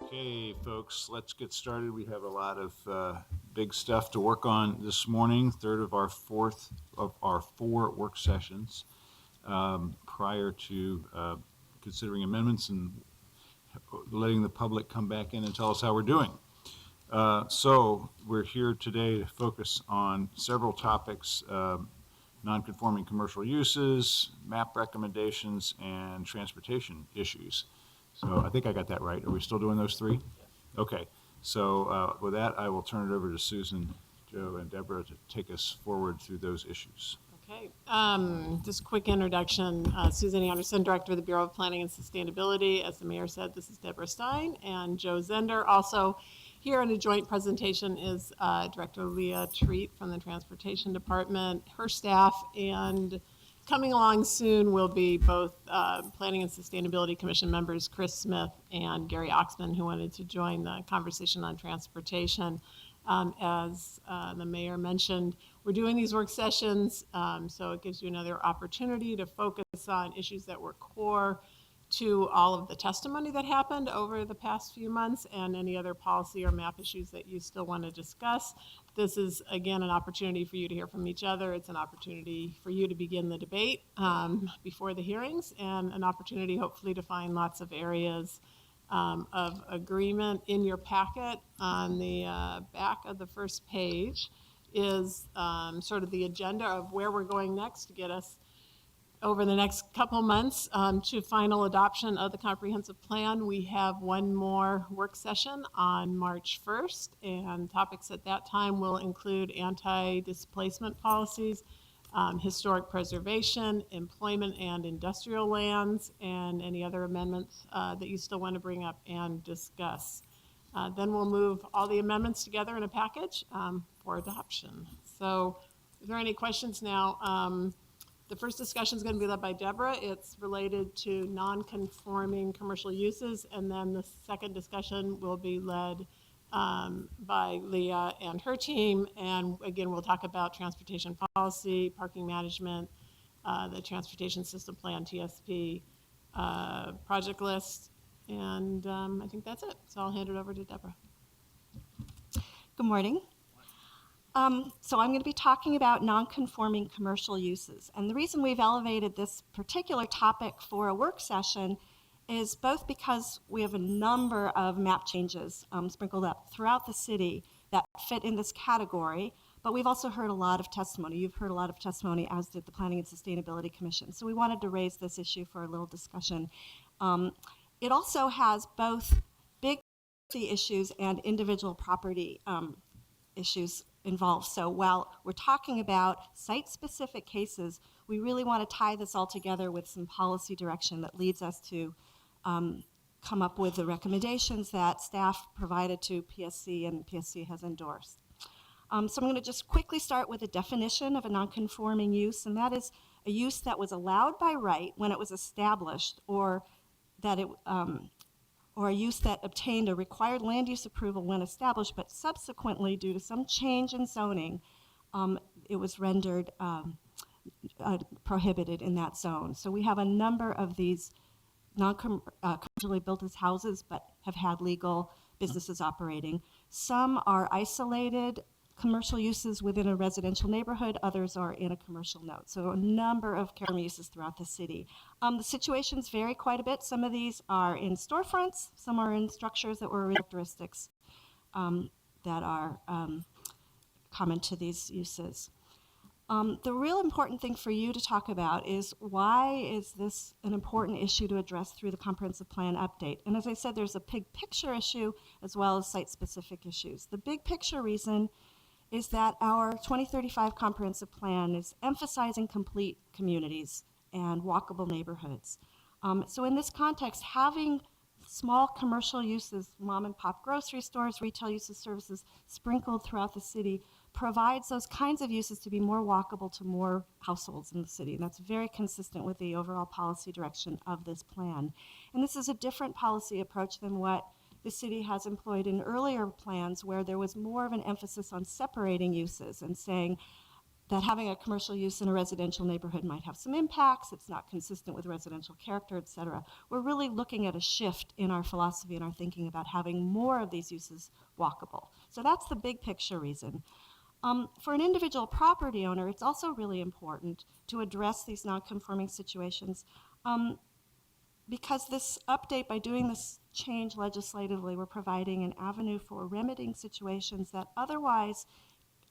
Okay, folks, let's get started. We have a lot of big stuff to work on this morning, third of our four work sessions prior to considering amendments and letting the public come back in and tell us how we're doing. So we're here today to focus on several topics, non-conforming commercial uses, map recommendations, and transportation issues. So I think I got that right. Are we still doing those three? Okay. So with that, I will turn it over to Susan, Joe, and Deborah to take us forward through those issues. Okay, just a quick introduction. Susan Anderson, Director of the Bureau of Planning and Sustainability. As the mayor said, this is Deborah Stein and Joe Zender. Also here in a joint presentation is Director Leah Treat from the Transportation Department, her staff, and coming along soon will be both Planning and Sustainability Commission members Chris Smith and Gary Oxman, who wanted to join the conversation on transportation. As the mayor mentioned, we're doing these work sessions, so it gives you another opportunity to focus on issues that were core to all of the testimony that happened over the past few months and any other policy or map issues that you still want to discuss. This is, again, an opportunity for you to hear from each other. It's an opportunity for you to begin the debate before the hearings, and an opportunity, hopefully, to find lots of areas of agreement. In your packet on the back of the first page is sort of the agenda of where we're going next to get us over the next couple months to final adoption of the comprehensive plan. We have one more work session on March 1st, and topics at that time will include anti-displacement policies, historic preservation, employment and industrial lands, and any other amendments that you still want to bring up and discuss. Then we'll move all the amendments together in a package for adoption. So is there any questions now? The first discussion is going to be led by Deborah. It's related to non-conforming commercial uses, and then the second discussion will be led by Leah and her team. And again, we'll talk about transportation policy, parking management, the transportation system plan, TSP, project list, and I think that's it. So I'll hand it over to Deborah. Good morning. So I'm going to be talking about non-conforming commercial uses. And the reason we've elevated this particular topic for a work session is both because we have a number of map changes sprinkled up throughout the city that fit in this category, but we've also heard a lot of testimony. You've heard a lot of testimony, as did the Planning and Sustainability Commission. So we wanted to raise this issue for a little discussion. It also has both big issues and individual property issues involved. So while we're talking about site-specific cases, we really want to tie this all together with some policy direction that leads us to come up with the recommendations that staff provided to PSC and PSC has endorsed. So I'm going to just quickly start with a definition of a non-conforming use, and that is a use that was allowed by right when it was established, or that it or a use that obtained a required land use approval when established, but subsequently, due to some change in zoning, it was rendered prohibited in that zone. So we have a number of these non-commercially built as houses, but have had legal businesses operating. Some are isolated commercial uses within a residential neighborhood, others are in a commercial node. So a number of uses throughout the city. The situations vary quite a bit. Some of these are in storefronts, some are in structures that were characteristics that are common to these uses. The real important thing for you to talk about is, why is this an important issue to address through the comprehensive plan update? And as I said, there's a big picture issue as well as site-specific issues. The big picture reason is that our 2035 comprehensive plan is emphasizing complete communities and walkable neighborhoods. So in this context, having small commercial uses, mom and pop grocery stores, retail uses, services sprinkled throughout the city provides those kinds of uses to be more walkable to more households in the city. And that's very consistent with the overall policy direction of this plan. And this is a different policy approach than what the city has employed in earlier plans, where there was more of an emphasis on separating uses and saying that having a commercial use in a residential neighborhood might have some impacts, it's not consistent with residential character, et cetera. We're really looking at a shift in our philosophy and our thinking about having more of these uses walkable. So that's the big picture reason. For an individual property owner, it's also really important to address these non-conforming situations because this update, by doing this change legislatively, we're providing an avenue for remedying situations that otherwise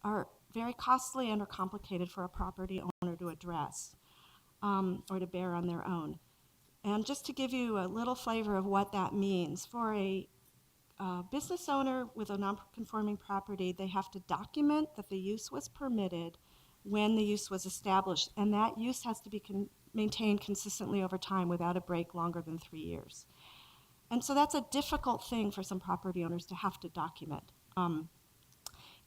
are very costly and are complicated for a property owner to address or to bear on their own. And just to give you a little flavor of what that means, for a business owner with a non-conforming property, they have to document that the use was permitted when the use was established, and that use has to be maintained consistently over time without a break longer than 3 years. And so that's a difficult thing for some property owners to have to document.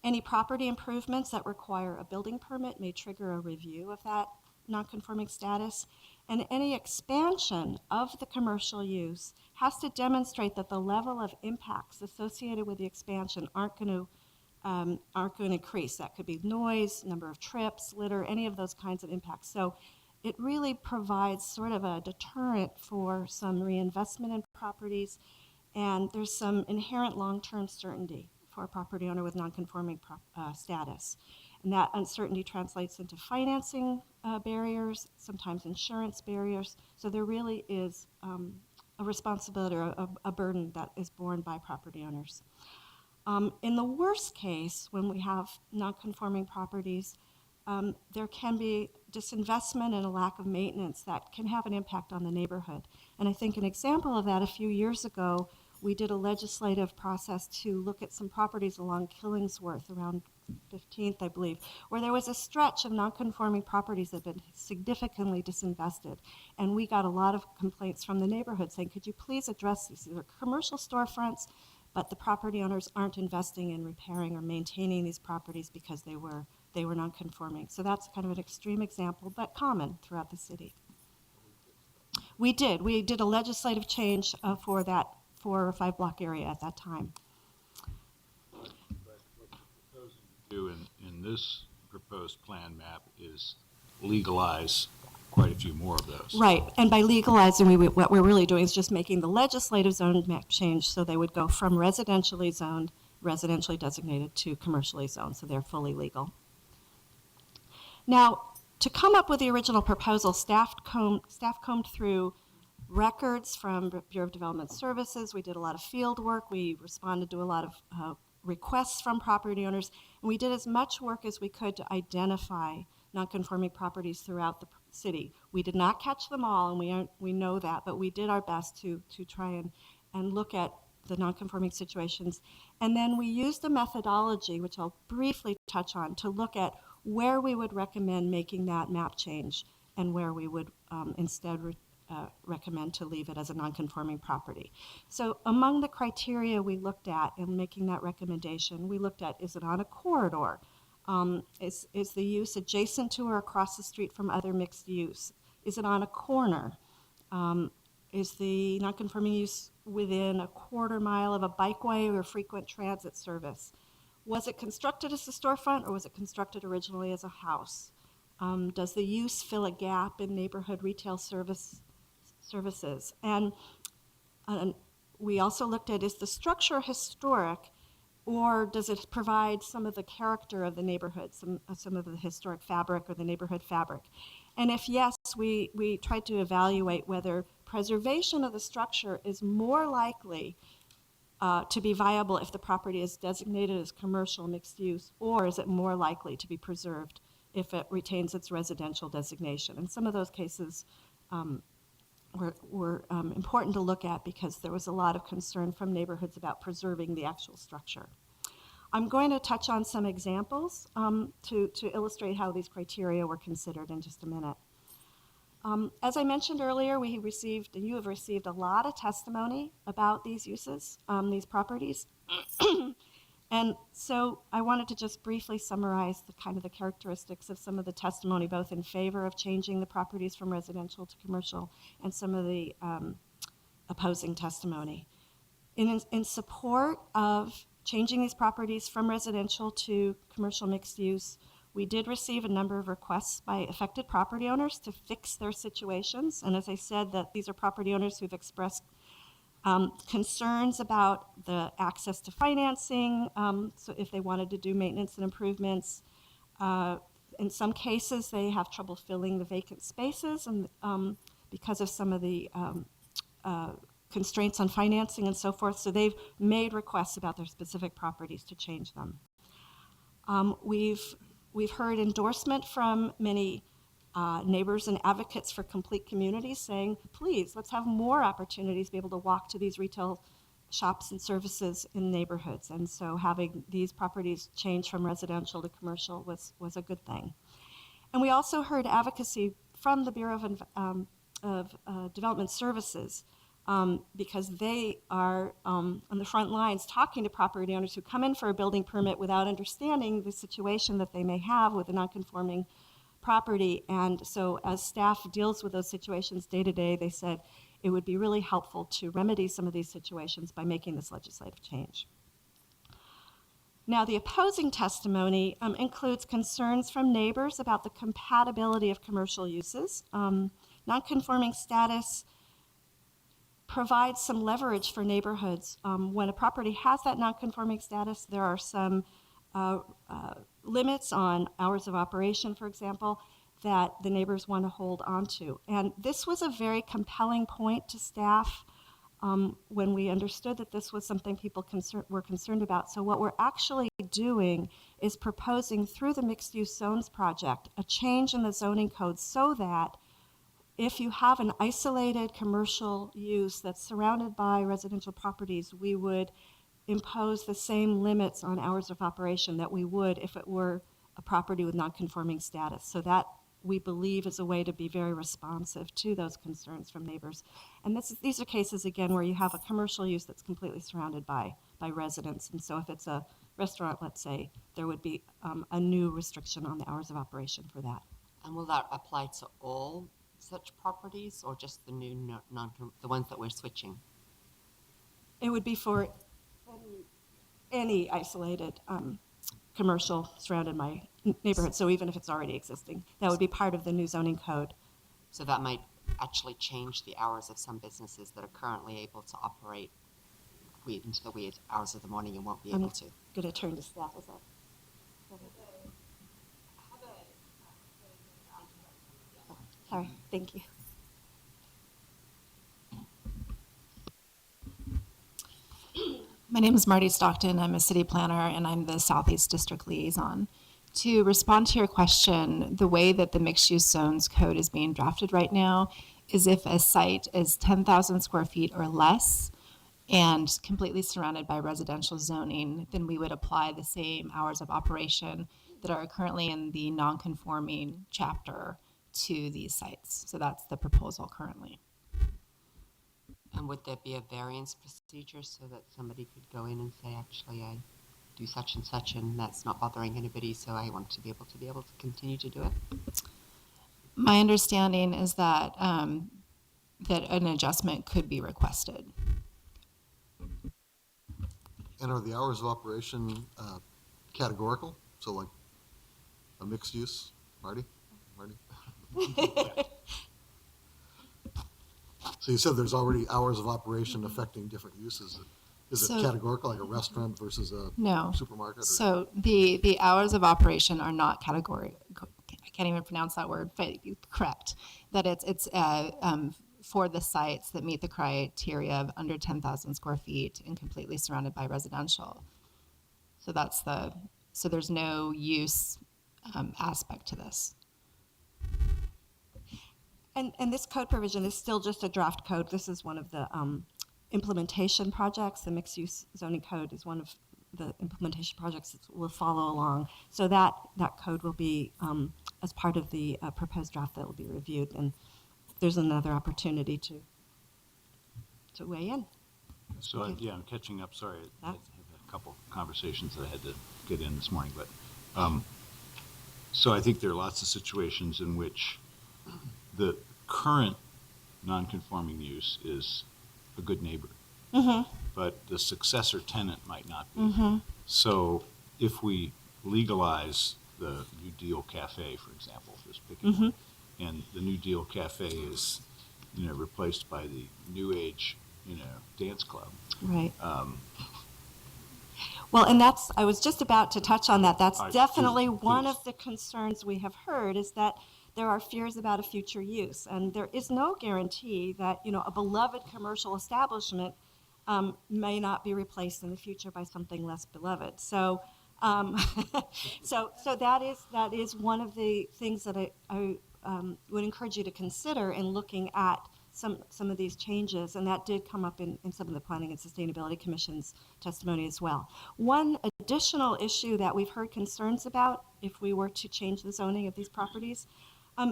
Any property improvements that require a building permit may trigger a review of that non-conforming status, and any expansion of the commercial use has to demonstrate that the level of impacts associated with the expansion aren't going to increase. That could be noise, number of trips, litter, any of those kinds of impacts. So it really provides sort of a deterrent for some reinvestment in properties, and there's some inherent long-term certainty for a property owner with non-conforming status. And that uncertainty translates into financing barriers, sometimes insurance barriers. So there really is a responsibility or a burden that is borne by property owners. In the worst case, when we have non-conforming properties, there can be disinvestment and a lack of maintenance that can have an impact on the neighborhood. And I think an example of that, a few years ago, we did a legislative process to look at some properties along Killingsworth, around 15th, I believe, where there was a stretch of non-conforming properties that had been significantly disinvested. And we got a lot of complaints from the neighborhood saying, could you please address these? These are commercial storefronts, but the property owners aren't investing in repairing or maintaining these properties because they were non-conforming. So that's kind of an extreme example, but common throughout the city. We did a legislative change for that 4 or 5 block area at that time. But what you're proposing to do in this proposed plan map is legalize quite a few more of those. Right, and by legalizing, what we're really doing is just making the legislative zone map change so they would go from residentially zoned, residentially designated to commercially zoned, so they're fully legal. Now, to come up with the original proposal, staff combed through records from Bureau of Development Services. We did a lot of field work. We responded to a lot of requests from property owners. And we did as much work as we could to identify non-conforming properties throughout the city. We did not catch them all, and we know that, but we did our best to try and look at the non-conforming situations. And then we used a methodology, which I'll briefly touch on, to look at where we would recommend making that map change and where we would instead recommend to leave it as a non-conforming property. So among the criteria we looked at in making that recommendation, we looked at, is it on a corridor? Is the use adjacent to or across the street from other mixed use? Is it on a corner? Is the non-conforming use within a quarter mile of a bikeway or frequent transit service? Was it constructed as a storefront or was it constructed originally as a house? Does the use fill a gap in neighborhood retail services? And we also looked at, is the structure historic, or does it provide some of the character of the neighborhood, some of the historic fabric or the neighborhood fabric? And if yes, we tried to evaluate whether preservation of the structure is more likely to be viable if the property is designated as commercial mixed use, or is it more likely to be preserved if it retains its residential designation? And some of those cases were important to look at because there was a lot of concern from neighborhoods about preserving the actual structure. I'm going to touch on some examples to illustrate how these criteria were considered in just a minute. As I mentioned earlier, we received, and you have received, a lot of testimony about these uses, these properties. And so I wanted to just briefly summarize the characteristics of some of the testimony, both in favor of changing the properties from residential to commercial and some of the opposing testimony. In support of changing these properties from residential to commercial mixed use, We did receive a number of requests by affected property owners to fix their situations. And as I said, that these are property owners who've expressed concerns about the access to financing, so if they wanted to do maintenance and improvements. In some cases, they have trouble filling the vacant spaces and because of some of the constraints on financing and so forth. So they've made requests about their specific properties to change them. We've heard endorsement from many neighbors and advocates for complete communities saying, please, let's have more opportunities to be able to walk to these retail shops and services in neighborhoods. And so having these properties change from residential to commercial was a good thing. And we also heard advocacy from the Bureau of Development Services because they are on the front lines talking to property owners who come in for a building permit without understanding the situation that they may have with a nonconforming property. And so as staff deals with those situations day to day, they said it would be really helpful to remedy some of these situations by making this legislative change. Now, the opposing testimony includes concerns from neighbors about the compatibility of commercial uses. Nonconforming status provides some leverage for neighborhoods. When a property has that nonconforming status, there are some limits on hours of operation, for example, that the neighbors want to hold on to. And this was a very compelling point to staff when we understood that this was something people were concerned about. So what we're actually doing is proposing through the Mixed Use Zones Project a change in the zoning code so that if you have an isolated commercial use that's surrounded by residential properties, we would impose the same limits on hours of operation that we would if it were a property with nonconforming status. So that, we believe, is a way to be very responsive to those concerns from neighbors. And these are cases, again, where you have a commercial use that's completely surrounded by residents. And so if it's a restaurant, let's say, there would be a new restriction on the hours of operation for that. And will that apply to all such properties or just the new the ones that we're switching? It would be for any isolated commercial surrounded by neighborhood. So even if it's already existing, that would be part of the new zoning code. So that might actually change the hours of some businesses that are currently able to operate into the weird hours of the morning and won't be able to. I'm going to turn to staff. Is that? Sorry, thank you. My name is Marty Stockton. I'm a city planner and I'm the Southeast District Liaison. To respond to your question, the way that the mixed use zones code is being drafted right now is if a site is 10,000 square feet or less and completely surrounded by residential zoning, then we would apply the same hours of operation that are currently in the non-conforming chapter to these sites. So that's the proposal currently. And would there be a variance procedure so that somebody could go in and say, actually, I do such and that's not bothering anybody, so I want to be able to continue to do it? My understanding is that that an adjustment could be requested. And are the hours of operation categorical? So like a mixed use, Marty? So you said there's already hours of operation affecting different uses. Is it So- categorical, like a restaurant versus a No. supermarket? Or? So the hours of operation are not categorical. I can't even pronounce that word, but correct. That it's for the sites that meet the criteria of under 10,000 square feet and completely surrounded by residential. So so there's no use aspect to this. And this code provision is still just a draft code. This is one of the implementation projects. The mixed use zoning code is one of the implementation projects that will follow along. So that code will be as part of the proposed draft that will be reviewed. And there's another opportunity to weigh in. So, I'm catching up, sorry. I Huh? had a couple conversations that I had to get in this morning, but, so I think there are lots of situations in which the current non-conforming use is a good neighbor, but the successor tenant might not be. So if we legalize the New Deal Cafe, for example, just picking one. And the New Deal Cafe is, replaced by the New Age, dance club. Right. Well, and I was just about to touch on that. That's All right, definitely please. one of the concerns we have heard is that there are fears about a future use. And there is no guarantee that, a beloved commercial establishment may not be replaced in the future by something less beloved. So, so that is one of the things that I would encourage you to consider in looking at some of these changes, and that did come up in some of the Planning and Sustainability Commission's testimony as well. One additional issue that we've heard concerns about if we were to change the zoning of these properties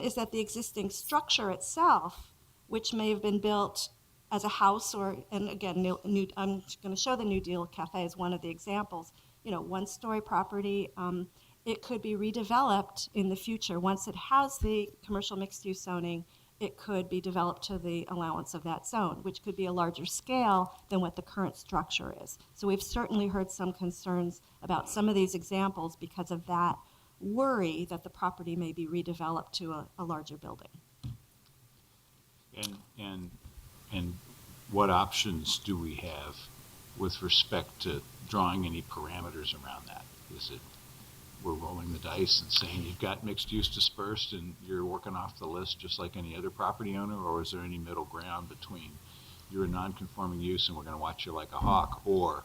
is that the existing structure itself, which may have been built as a house and again, I'm going to show the New Deal Cafe as one of the examples, one-story property, it could be redeveloped in the future. Once it has the commercial mixed-use zoning, it could be developed to the allowance of that zone, which could be a larger scale than what the current structure is. So we've certainly heard some concerns about some of these examples because of that worry that the property may be redeveloped to a larger building. And what options do we have with respect to drawing any parameters around that? Is it we're rolling the dice and saying you've got mixed use dispersed and you're working off the list just like any other property owner, or is there any middle ground between you're a non-conforming use and we're going to watch you like a hawk, or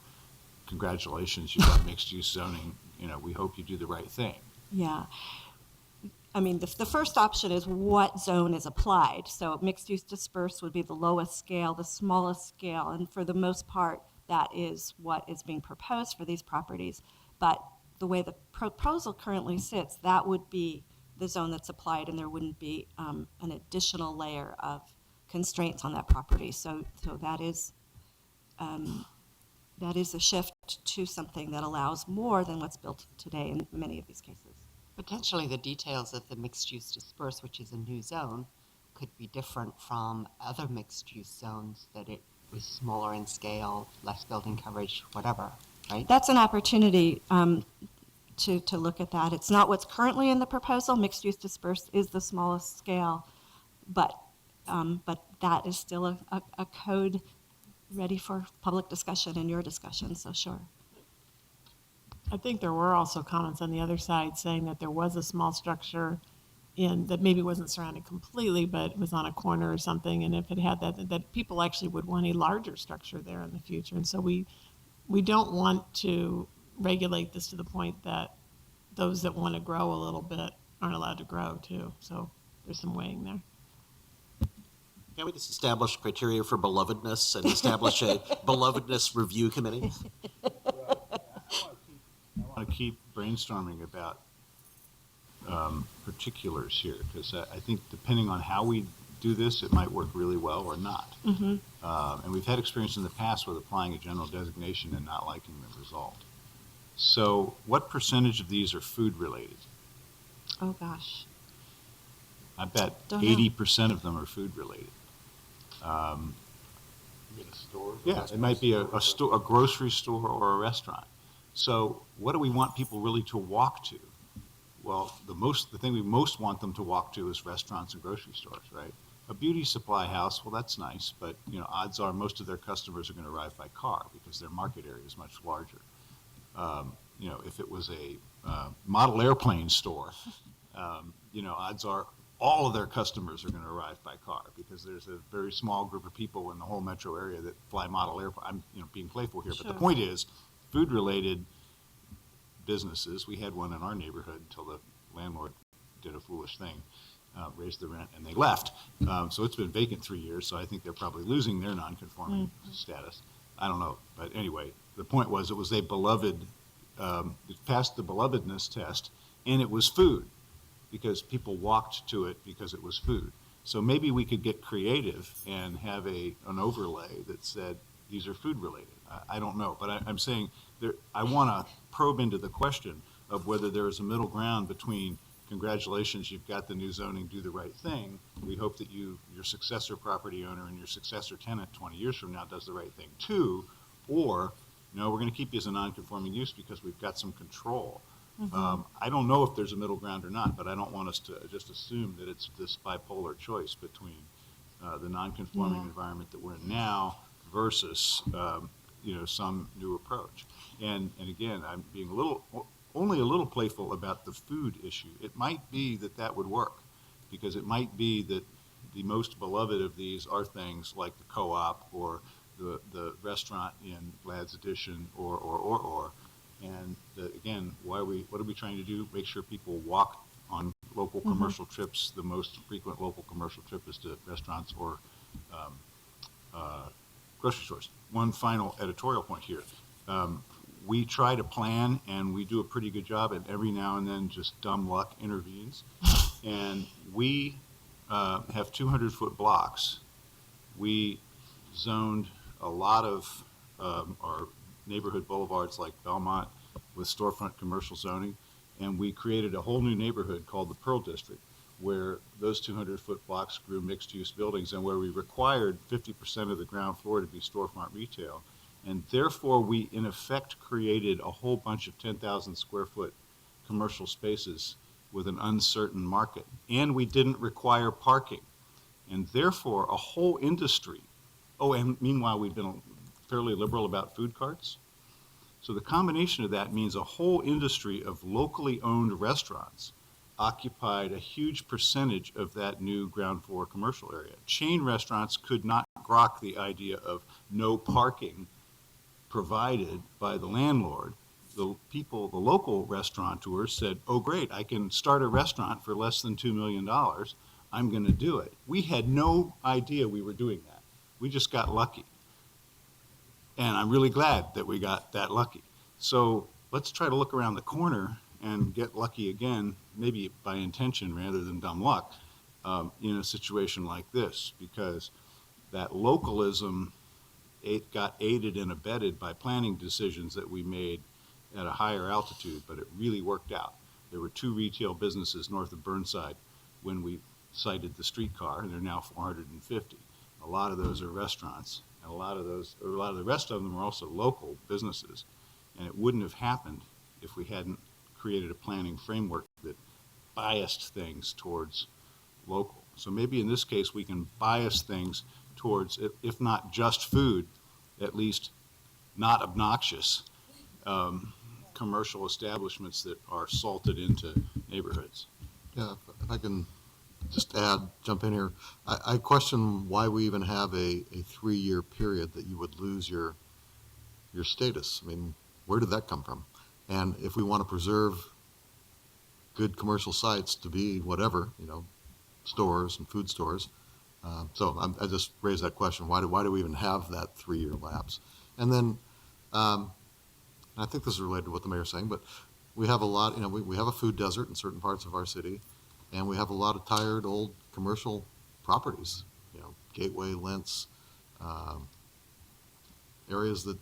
congratulations, you've got mixed use zoning, we hope you do the right thing? Yeah. I mean, the first option is what zone is applied. So mixed-use dispersed would be the lowest scale, the smallest scale, and for the most part, that is what is being proposed for these properties. But the way the proposal currently sits, that would be the zone that's applied, and there wouldn't be an additional layer of constraints on that property. So that is a shift to something that allows more than what's built today in many of these cases. Potentially the details of the mixed-use dispersed, which is a new zone, could be different from other mixed-use zones, that it was smaller in scale, less building coverage, whatever, right? That's an opportunity to look at that. It's not what's currently in the proposal. Mixed-use dispersed is the smallest scale, but that is still a code ready for public discussion and your discussion, so sure. I think there were also comments on the other side saying that there was a small structure that maybe wasn't surrounded completely, but was on a corner or something, and if it had that people actually would want a larger structure there in the future. And so we don't want to regulate this to the point that those that want to grow a little bit aren't allowed to grow too. So there's some weighing there. Can't we just establish criteria for belovedness and establish a belovedness review committee? I want to keep brainstorming about particulars here, because I think depending on how we do this, it might work really well or not. And we've had experience in the past with applying a general designation and not liking the result. So what percentage of these are food related? Oh, gosh. I bet Don't know. 80% of them are food related. Yeah, it might be a store, a grocery store, or a restaurant. So what do we want people really to walk to? Well, the thing we most want them to walk to is restaurants and grocery stores, right? A beauty supply house, well, that's nice, but odds are most of their customers are going to arrive by car because their market area is much larger. If it was a model airplane store, odds are all of their customers are going to arrive by car because there's a very small group of people in the whole metro area that fly model airplane. I'm being playful here, but the point is, food-related businesses. We had one in our neighborhood until the landlord did a foolish thing, raised the rent, and they left. So it's been vacant 3 years. So I think they're probably losing their non-conforming status. I don't know, but anyway, the point was it was a beloved. It passed the belovedness test, and it was food because people walked to it because it was food. So maybe we could get creative and have an overlay that said these are food related. I don't know, but I'm saying I want to probe into the question of whether there is a middle ground between congratulations, you've got the new zoning, do the right thing. We hope that your successor property owner and your successor tenant 20 years from now does the right thing too, or no, we're going to keep you as a non-conforming use because we've got some control I don't know if there's a middle ground or not, but I don't want us to just assume that it's this bipolar choice between the non-conforming environment that we're in now versus, some new approach. And again, I'm being only a little playful about the food issue. It might be that would work, because it might be that the most beloved of these are things like the co-op or the restaurant in Lad's Addition or. And again, what are we trying to do? Make sure people walk on local commercial trips. The most frequent local commercial trip is to restaurants or grocery stores. One final editorial point here. We try to plan, and we do a pretty good job, and every now and then just dumb luck intervenes. And we have 200-foot blocks. We zoned a lot of our neighborhood boulevards like Belmont with storefront commercial zoning, and we created a whole new neighborhood called the Pearl District, where those 200-foot blocks grew mixed-use buildings and where we required 50% of the ground floor to be storefront retail. And therefore, we, in effect, created a whole bunch of 10,000 square foot commercial spaces with an uncertain market. And we didn't require parking. And therefore, a whole industry. Oh, and meanwhile, we've been fairly liberal about food carts. So the combination of that means a whole industry of locally owned restaurants occupied a huge percentage of that new ground floor commercial area. Chain restaurants could not grok the idea of no parking provided by the landlord. The local restaurateurs said, oh great, I can start a restaurant for less than $2 million. I'm going to do it. We had no idea we were doing that. We just got lucky. And I'm really glad that we got that lucky. So let's try to look around the corner and get lucky again, maybe by intention rather than dumb luck, in a situation like this, because that localism got aided and abetted by planning decisions that we made at a higher altitude, but it really worked out. There were 2 retail businesses north of Burnside when we sited the streetcar, and there are now 450. A lot of those are restaurants, and a lot of the rest of them are also local businesses. And it wouldn't have happened if we hadn't created a planning framework that biased things towards local. So maybe in this case, we can bias things towards, if not just food, at least not obnoxious commercial establishments that are salted into neighborhoods. Yeah, if I can just jump in here. I question why we even have a 3-year period that you would lose your status. I mean, where did that come from? And if we want to preserve good commercial sites to be whatever, stores and food stores, so I just raised that question. Why do we even have that 3-year lapse? And then, I think this is related to what the mayor's saying, but we have a lot, we have a food desert in certain parts of our city, and we have a lot of tired old commercial properties, Gateway, Lentz, areas that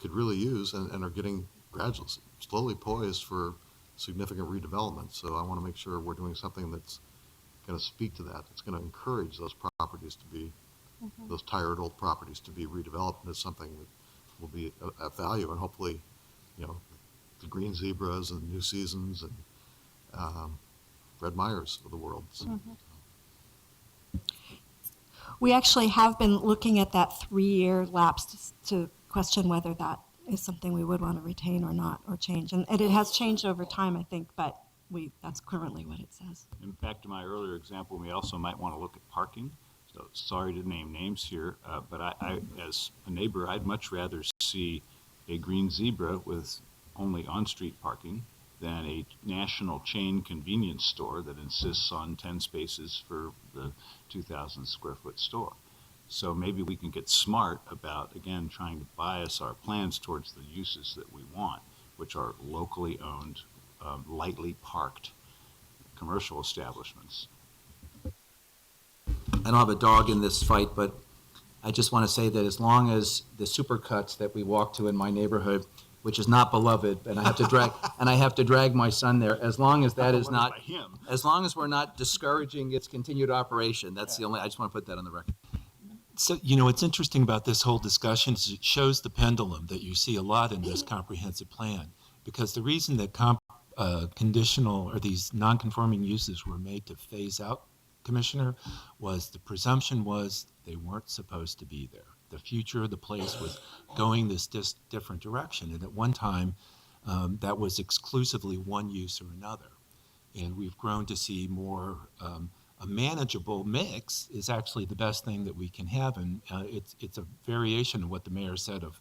could really use and are getting gradually, slowly poised for significant redevelopment. So I want to make sure we're doing something that's going to speak to that. It's going to encourage those properties to be, those tired old properties to be redeveloped into something that will be of value, and hopefully, the Green Zebras and New Seasons and Fred Meyers of the world. So, We actually have been looking at that 3-year lapse to question whether that is something we would want to retain or not, or change. And it has changed over time, I think, but that's currently what it says. In fact, to my earlier example, we also might want to look at parking. So sorry to name names here, but I, as a neighbor, I'd much rather see a Green Zebra with only on-street parking than a national chain convenience store that insists on 10 spaces for the 2,000 square foot store. So maybe we can get smart about, again, trying to bias our plans towards the uses that we want, which are locally owned, lightly parked commercial establishments. I don't have a dog in this fight, but I just want to say that as long as the supercuts that we walk to in my neighborhood, which is not beloved, and I have to drag my son there, as long as that is not, By him. as long as we're not discouraging its continued operation, that's the only, I just want to put that on the record. So, what's interesting about this whole discussion is it shows the pendulum that you see a lot in this comprehensive plan. Because the reason that conditional or these non-conforming uses were made to phase out, Commissioner, was the presumption was they weren't supposed to be there. The future of the place was going this different direction. And at one time, that was exclusively one use or another. And we've grown to see more, a manageable mix is actually the best thing that we can have. And it's a variation of what the mayor said of,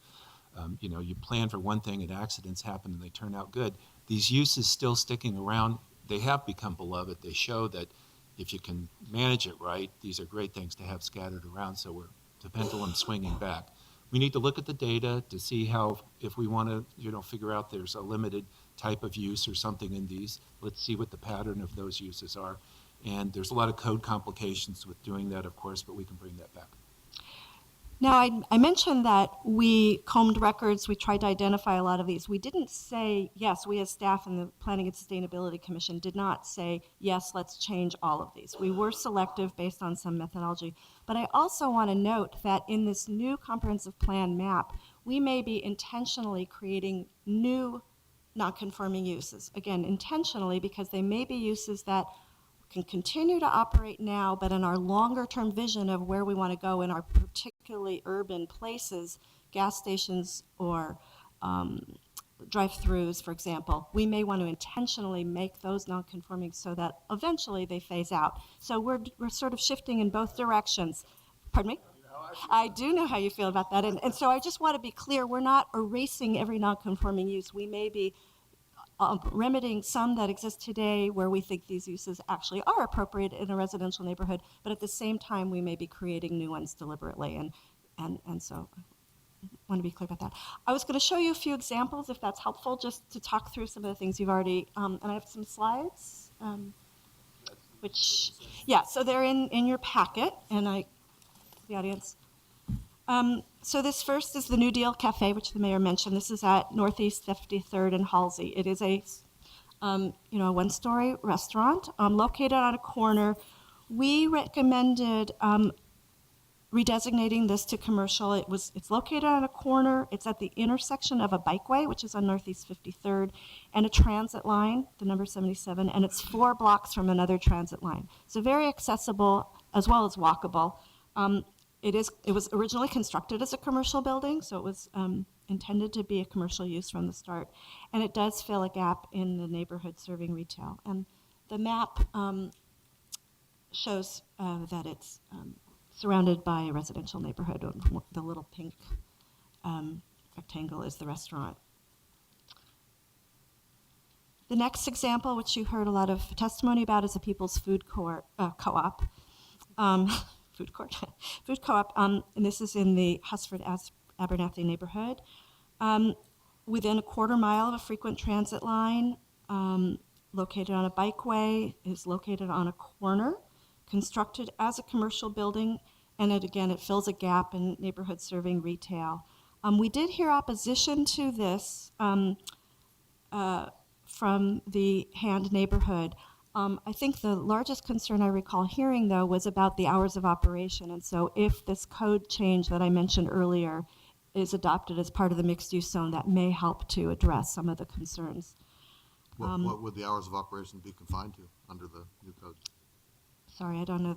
you plan for one thing and accidents happen and they turn out good. These uses still sticking around, they have become beloved. They show that if you can manage it right, these are great things to have scattered around, so we're the pendulum swinging back. We need to look at the data to see how, if we want to, figure out there's a limited type of use or something in these, let's see what the pattern of those uses are. And there's a lot of code complications with doing that, of course, but we can bring that back. Now, I mentioned that we combed records, we tried to identify a lot of these. We didn't say, yes, we as staff in the Planning and Sustainability Commission did not say, yes, let's change all of these. We were selective based on some methodology. But I also want to note that in this new comprehensive plan map, we may be intentionally creating new non-conforming uses. Again, intentionally, because they may be uses that can continue to operate now, but in our longer-term vision of where we want to go in our particularly urban places, gas stations or drive-throughs, for example, we may want to intentionally make those non-conforming so that eventually they phase out. So we're sort of shifting in both directions. Pardon me? I do know how you feel about that. And so I just want to be clear, we're not erasing every non-conforming use. We may be remedying some that exist today where we think these uses actually are appropriate in a residential neighborhood, but at the same time, we may be creating new ones deliberately, and so I want to be clear about that. I was going to show you a few examples, if that's helpful, just to talk through some of the things you've already, and I have some slides, so they're in your packet, and the audience. So this first is the New Deal Cafe, which the mayor mentioned. This is at Northeast 53rd and Halsey. It is a, one-story restaurant located on a corner. We recommended redesignating this to commercial. It's located on a corner. It's at the intersection of a bikeway, which is on Northeast 53rd, and a transit line, the number 77, and it's 4 blocks from another transit line. So very accessible as well as walkable. It was originally constructed as a commercial building, so it was intended to be a commercial use from the start. And it does fill a gap in the neighborhood serving retail. And the map shows that it's surrounded by a residential neighborhood. The little pink rectangle is the restaurant. The next example, which you heard a lot of testimony about, is the People's Food Co-op. Food co-op, and this is in the Husford Abernathy neighborhood. Within a quarter mile of a frequent transit line, located on a bikeway, is located on a corner, constructed as a commercial building, and it fills a gap in neighborhood serving retail. We did hear opposition to this from the Hand neighborhood. I think the largest concern I recall hearing, though, was about the hours of operation. And so if this code change that I mentioned earlier is adopted as part of the mixed-use zone, that may help to address some of the concerns. What would the hours of operation be confined to under the new code? Sorry, I don't know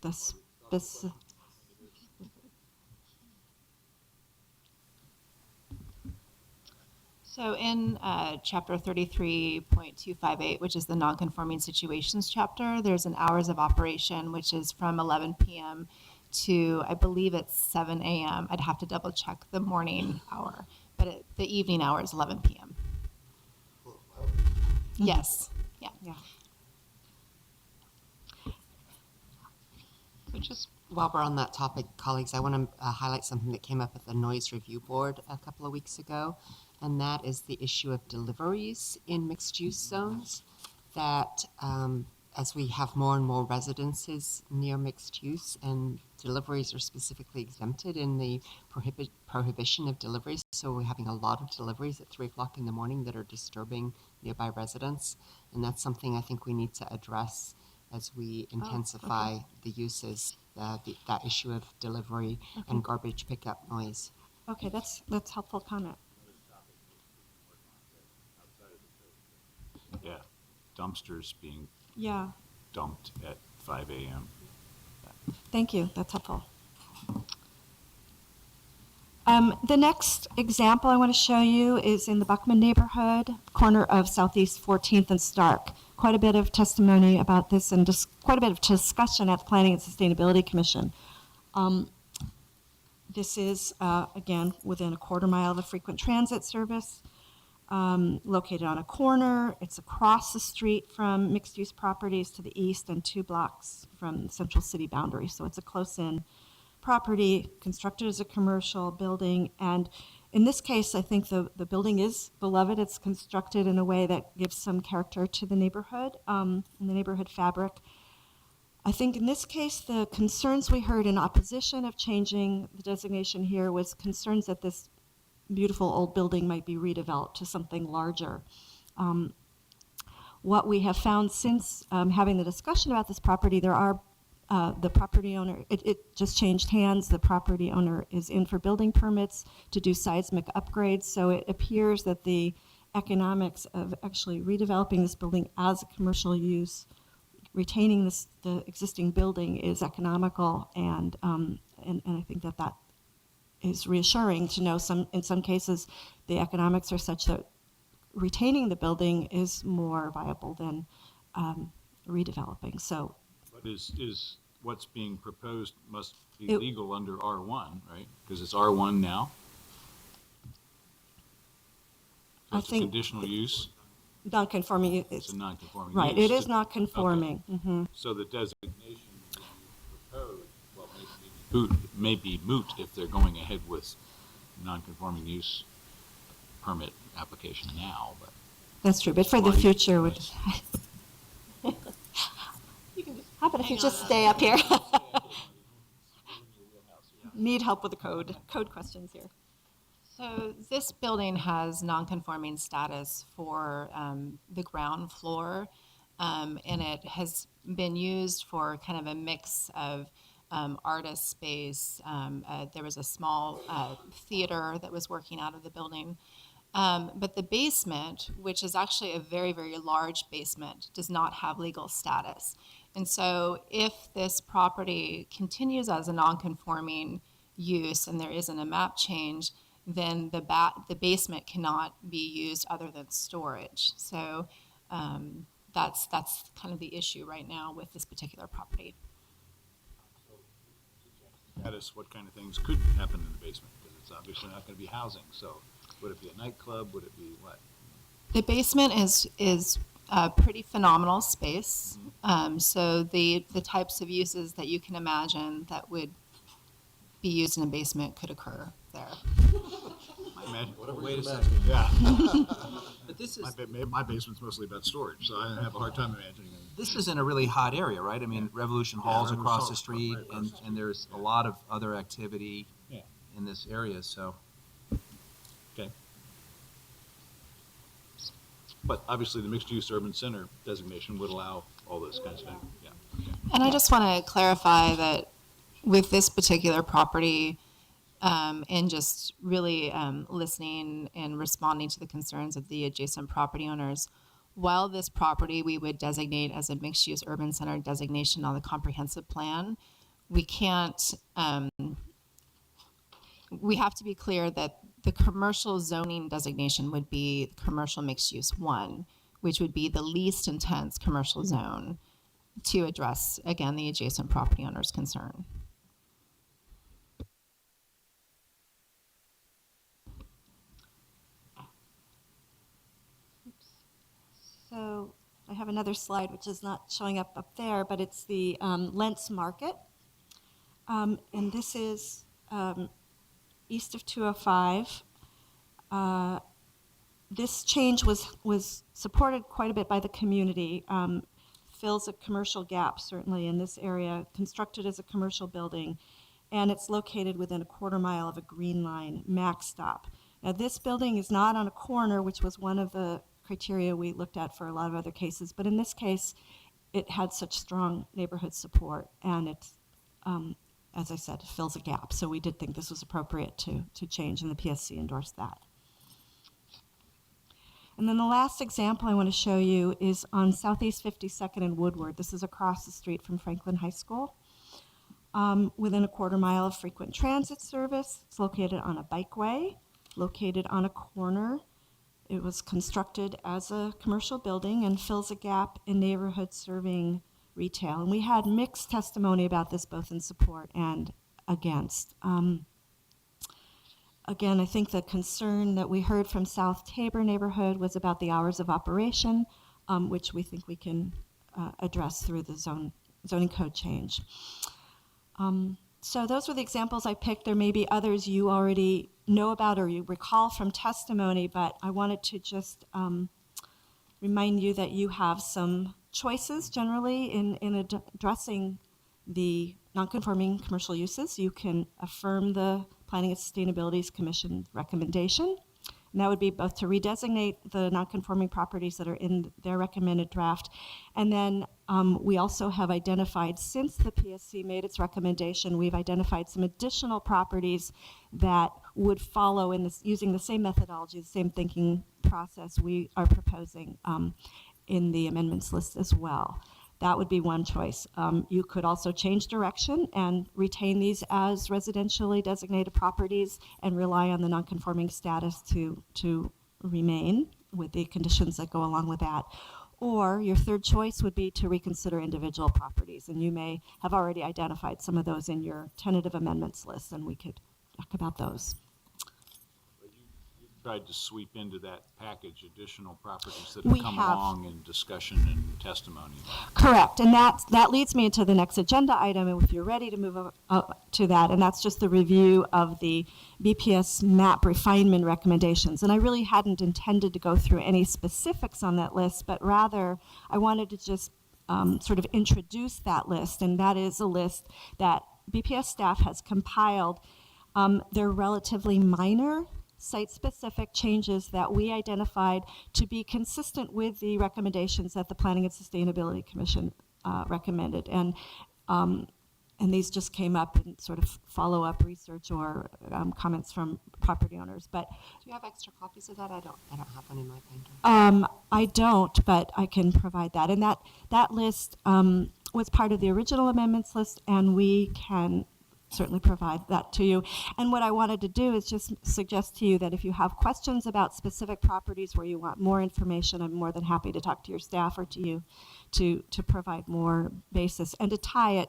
the specific. So in chapter 33.258, which is the nonconforming situations chapter, there's an hours of operation, which is from 11 p.m. to, I believe it's 7 a.m. I'd have to double check the morning hour, but the evening hour is 11 p.m. Yes, yeah. So just while we're on that topic, colleagues, I want to highlight something that came up at the Noise Review Board a couple of weeks ago, and that is the issue of deliveries in mixed-use zones, that as we have more and more residences near mixed use, and deliveries are specifically exempted in the prohibition of deliveries, so we're having a lot of deliveries at 3 o'clock in the morning that are disturbing nearby residents, and that's something I think we need to address as we intensify the uses, that issue of delivery and garbage pickup noise. Okay, that's helpful comment. Yeah, dumpsters being Yeah, dumped at 5 a.m. thank you, that's helpful. The next example I want to show you is in the Buckman neighborhood, corner of Southeast 14th and Stark. Quite a bit of testimony about this and just quite a bit of discussion at the Planning and Sustainability Commission. This is, again, within a quarter mile of a frequent transit service, located on a corner. It's across the street from mixed-use properties to the east and 2 blocks from the central city boundary. So it's a close-in property, constructed as a commercial building. And in this case, I think the building is beloved. It's constructed in a way that gives some character to the neighborhood, and the neighborhood fabric. I think in this case, the concerns we heard in opposition of changing the designation here was concerns that this beautiful old building might be redeveloped to something larger. What we have found since having the discussion about this property, there are the property owner, it just changed hands. The property owner is in for building permits to do seismic upgrades. So it appears that the economics of actually redeveloping this building as a commercial use, retaining the existing building is economical, and I think that is reassuring to know in some cases the economics are such that retaining the building is more viable than redeveloping. So But is what's being proposed must be It- legal under R1, right? Because it's R1 now? So I it's a think- conditional use, non-conforming, it's it's, a non-conforming right, use. it is not conforming. Mhm. So the designation that you proposed, well, may be moot if they're going ahead with non-conforming use permit application now, but. That's true, but for the Why- future, how about if you just stay up here? Need help with the code questions here. So this building has non-conforming status for the ground floor, and it has been used for kind of a mix of artist space. There was a small theater that was working out of the building. But the basement, which is actually a very, very large basement, does not have legal status. And so if this property continues as a non-conforming use and there isn't a map change, then the basement cannot be used other than storage. So that's kind of the issue right now with this particular property. Status, what kind of things could happen in the basement? Because it's obviously not going to be housing, so would it be a nightclub? Would it be what? The basement is a pretty phenomenal space. So the types of uses that you can imagine that would be used in a basement could occur there. Wait a second. Yeah. But this is, My basement's mostly about storage, so I have a hard time imagining it. this is in a really hot area, right? I mean, Revolution Hall's Revolution across Hall's the street, right across the and there's a lot of other activity Yeah. in this area, so. Okay. But obviously, the mixed-use urban center designation would allow all those kinds of things, yeah. And I just want to clarify that with this particular property, and just really listening and responding to the concerns of the adjacent property owners, while this property we would designate as a mixed-use urban center designation on the comprehensive plan, we can't, we have to be clear that the commercial zoning designation would be commercial mixed-use 1, which would be the least intense commercial zone to address, again, the adjacent property owner's concern. So I have another slide which is not showing up there, but it's the Lentz Market. And this is east of 205. This change was supported quite a bit by the community. Fills a commercial gap, certainly, in this area, constructed as a commercial building, and it's located within a quarter mile of a Green Line Max stop. Now, this building is not on a corner, which was one of the criteria we looked at for a lot of other cases, but in this case, it had such strong neighborhood support, and it's, as I said, fills a gap. So we did think this was appropriate to change, and the PSC endorsed that. And then the last example I want to show you is on Southeast 52nd and Woodward. This is across the street from Franklin High School. Within a quarter mile of frequent transit service. It's located on a bikeway, located on a corner. It was constructed as a commercial building and fills a gap in neighborhoods serving retail. And we had mixed testimony about this, both in support and against. Again, I think the concern that we heard from South Tabor neighborhood was about the hours of operation, which we think we can address through the zoning code change. So those were the examples I picked. There may be others you already know about or you recall from testimony, but I wanted to just remind you that you have some choices generally in addressing the nonconforming commercial uses. You can affirm the Planning and Sustainability Commission recommendation, and that would be both to redesignate the nonconforming properties that are in their recommended draft. And then we also have identified, since the PSC made its recommendation, we've identified some additional properties that would follow in this, using the same methodology, the same thinking process we are proposing in the amendments list as well. That would be one choice. You could also change direction and retain these as residentially designated properties and rely on the nonconforming status to remain with the conditions that go along with that. Or your third choice would be to reconsider individual properties, and you may have already identified some of those in your tentative amendments list, and we could talk about those. Tried to sweep into that package additional properties that have We come have. along in discussion and testimony. Correct, and that leads me into the next agenda item, and if you're ready to move up to that, and that's just the review of the BPS map refinement recommendations. And I really hadn't intended to go through any specifics on that list, but rather I wanted to just sort of introduce that list, and that is a list that BPS staff has compiled. They're relatively minor site-specific changes that we identified to be consistent with the recommendations that the Planning and Sustainability Commission recommended. And these just came up in sort of follow-up research or comments from property owners. But Do you have extra copies of that? I don't have one in my binder. I don't, but I can provide that. And that list was part of the original amendments list, and we can certainly provide that to you. And what I wanted to do is just suggest to you that if you have questions about specific properties where you want more information, I'm more than happy to talk to your staff or to you to provide more basis and to tie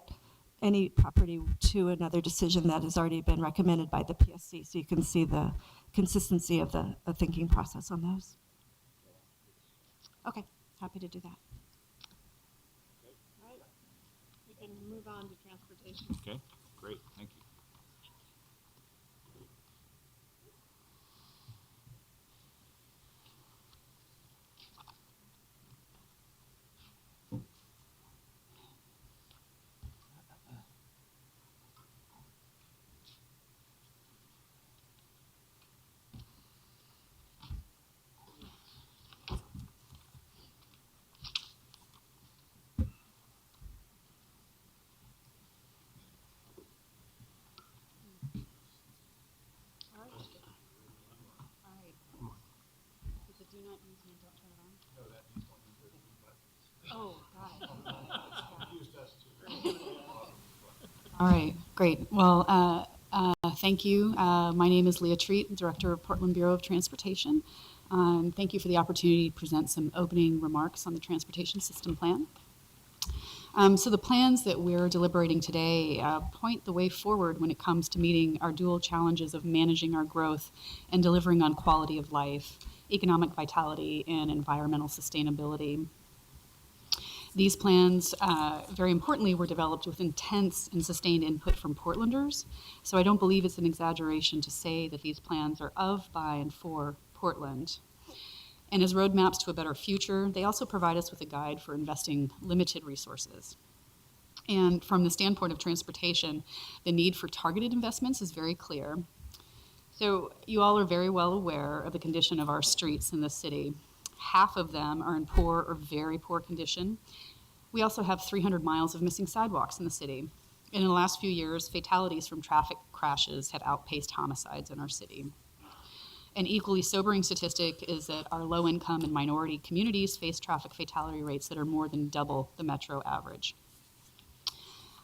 any property to another decision that has already been recommended by the PSC, so you can see the consistency of the thinking process on those. Okay, happy to do that. All right. We can move on to transportation. Okay, great, thank you. All right, great. Well, thank you. My name is Leah Treat, Director of Portland Bureau of Transportation. Thank you for the opportunity to present some opening remarks on the Transportation System Plan. So the plans that we're deliberating today point the way forward when it comes to meeting our dual challenges of managing our growth and delivering on quality of life, economic vitality, and environmental sustainability. These plans, very importantly, were developed with intense and sustained input from Portlanders. So I don't believe it's an exaggeration to say that these plans are of, by, and for Portland. And as roadmaps to a better future, they also provide us with a guide for investing limited resources. And from the standpoint of transportation, the need for targeted investments is very clear. So you all are very well aware of the condition of our streets in this city. Half of them are in poor or very poor condition. We also have 300 miles of missing sidewalks in the city. And in the last few years, fatalities from traffic crashes have outpaced homicides in our city. An equally sobering statistic is that our low-income and minority communities face traffic fatality rates that are more than double the metro average.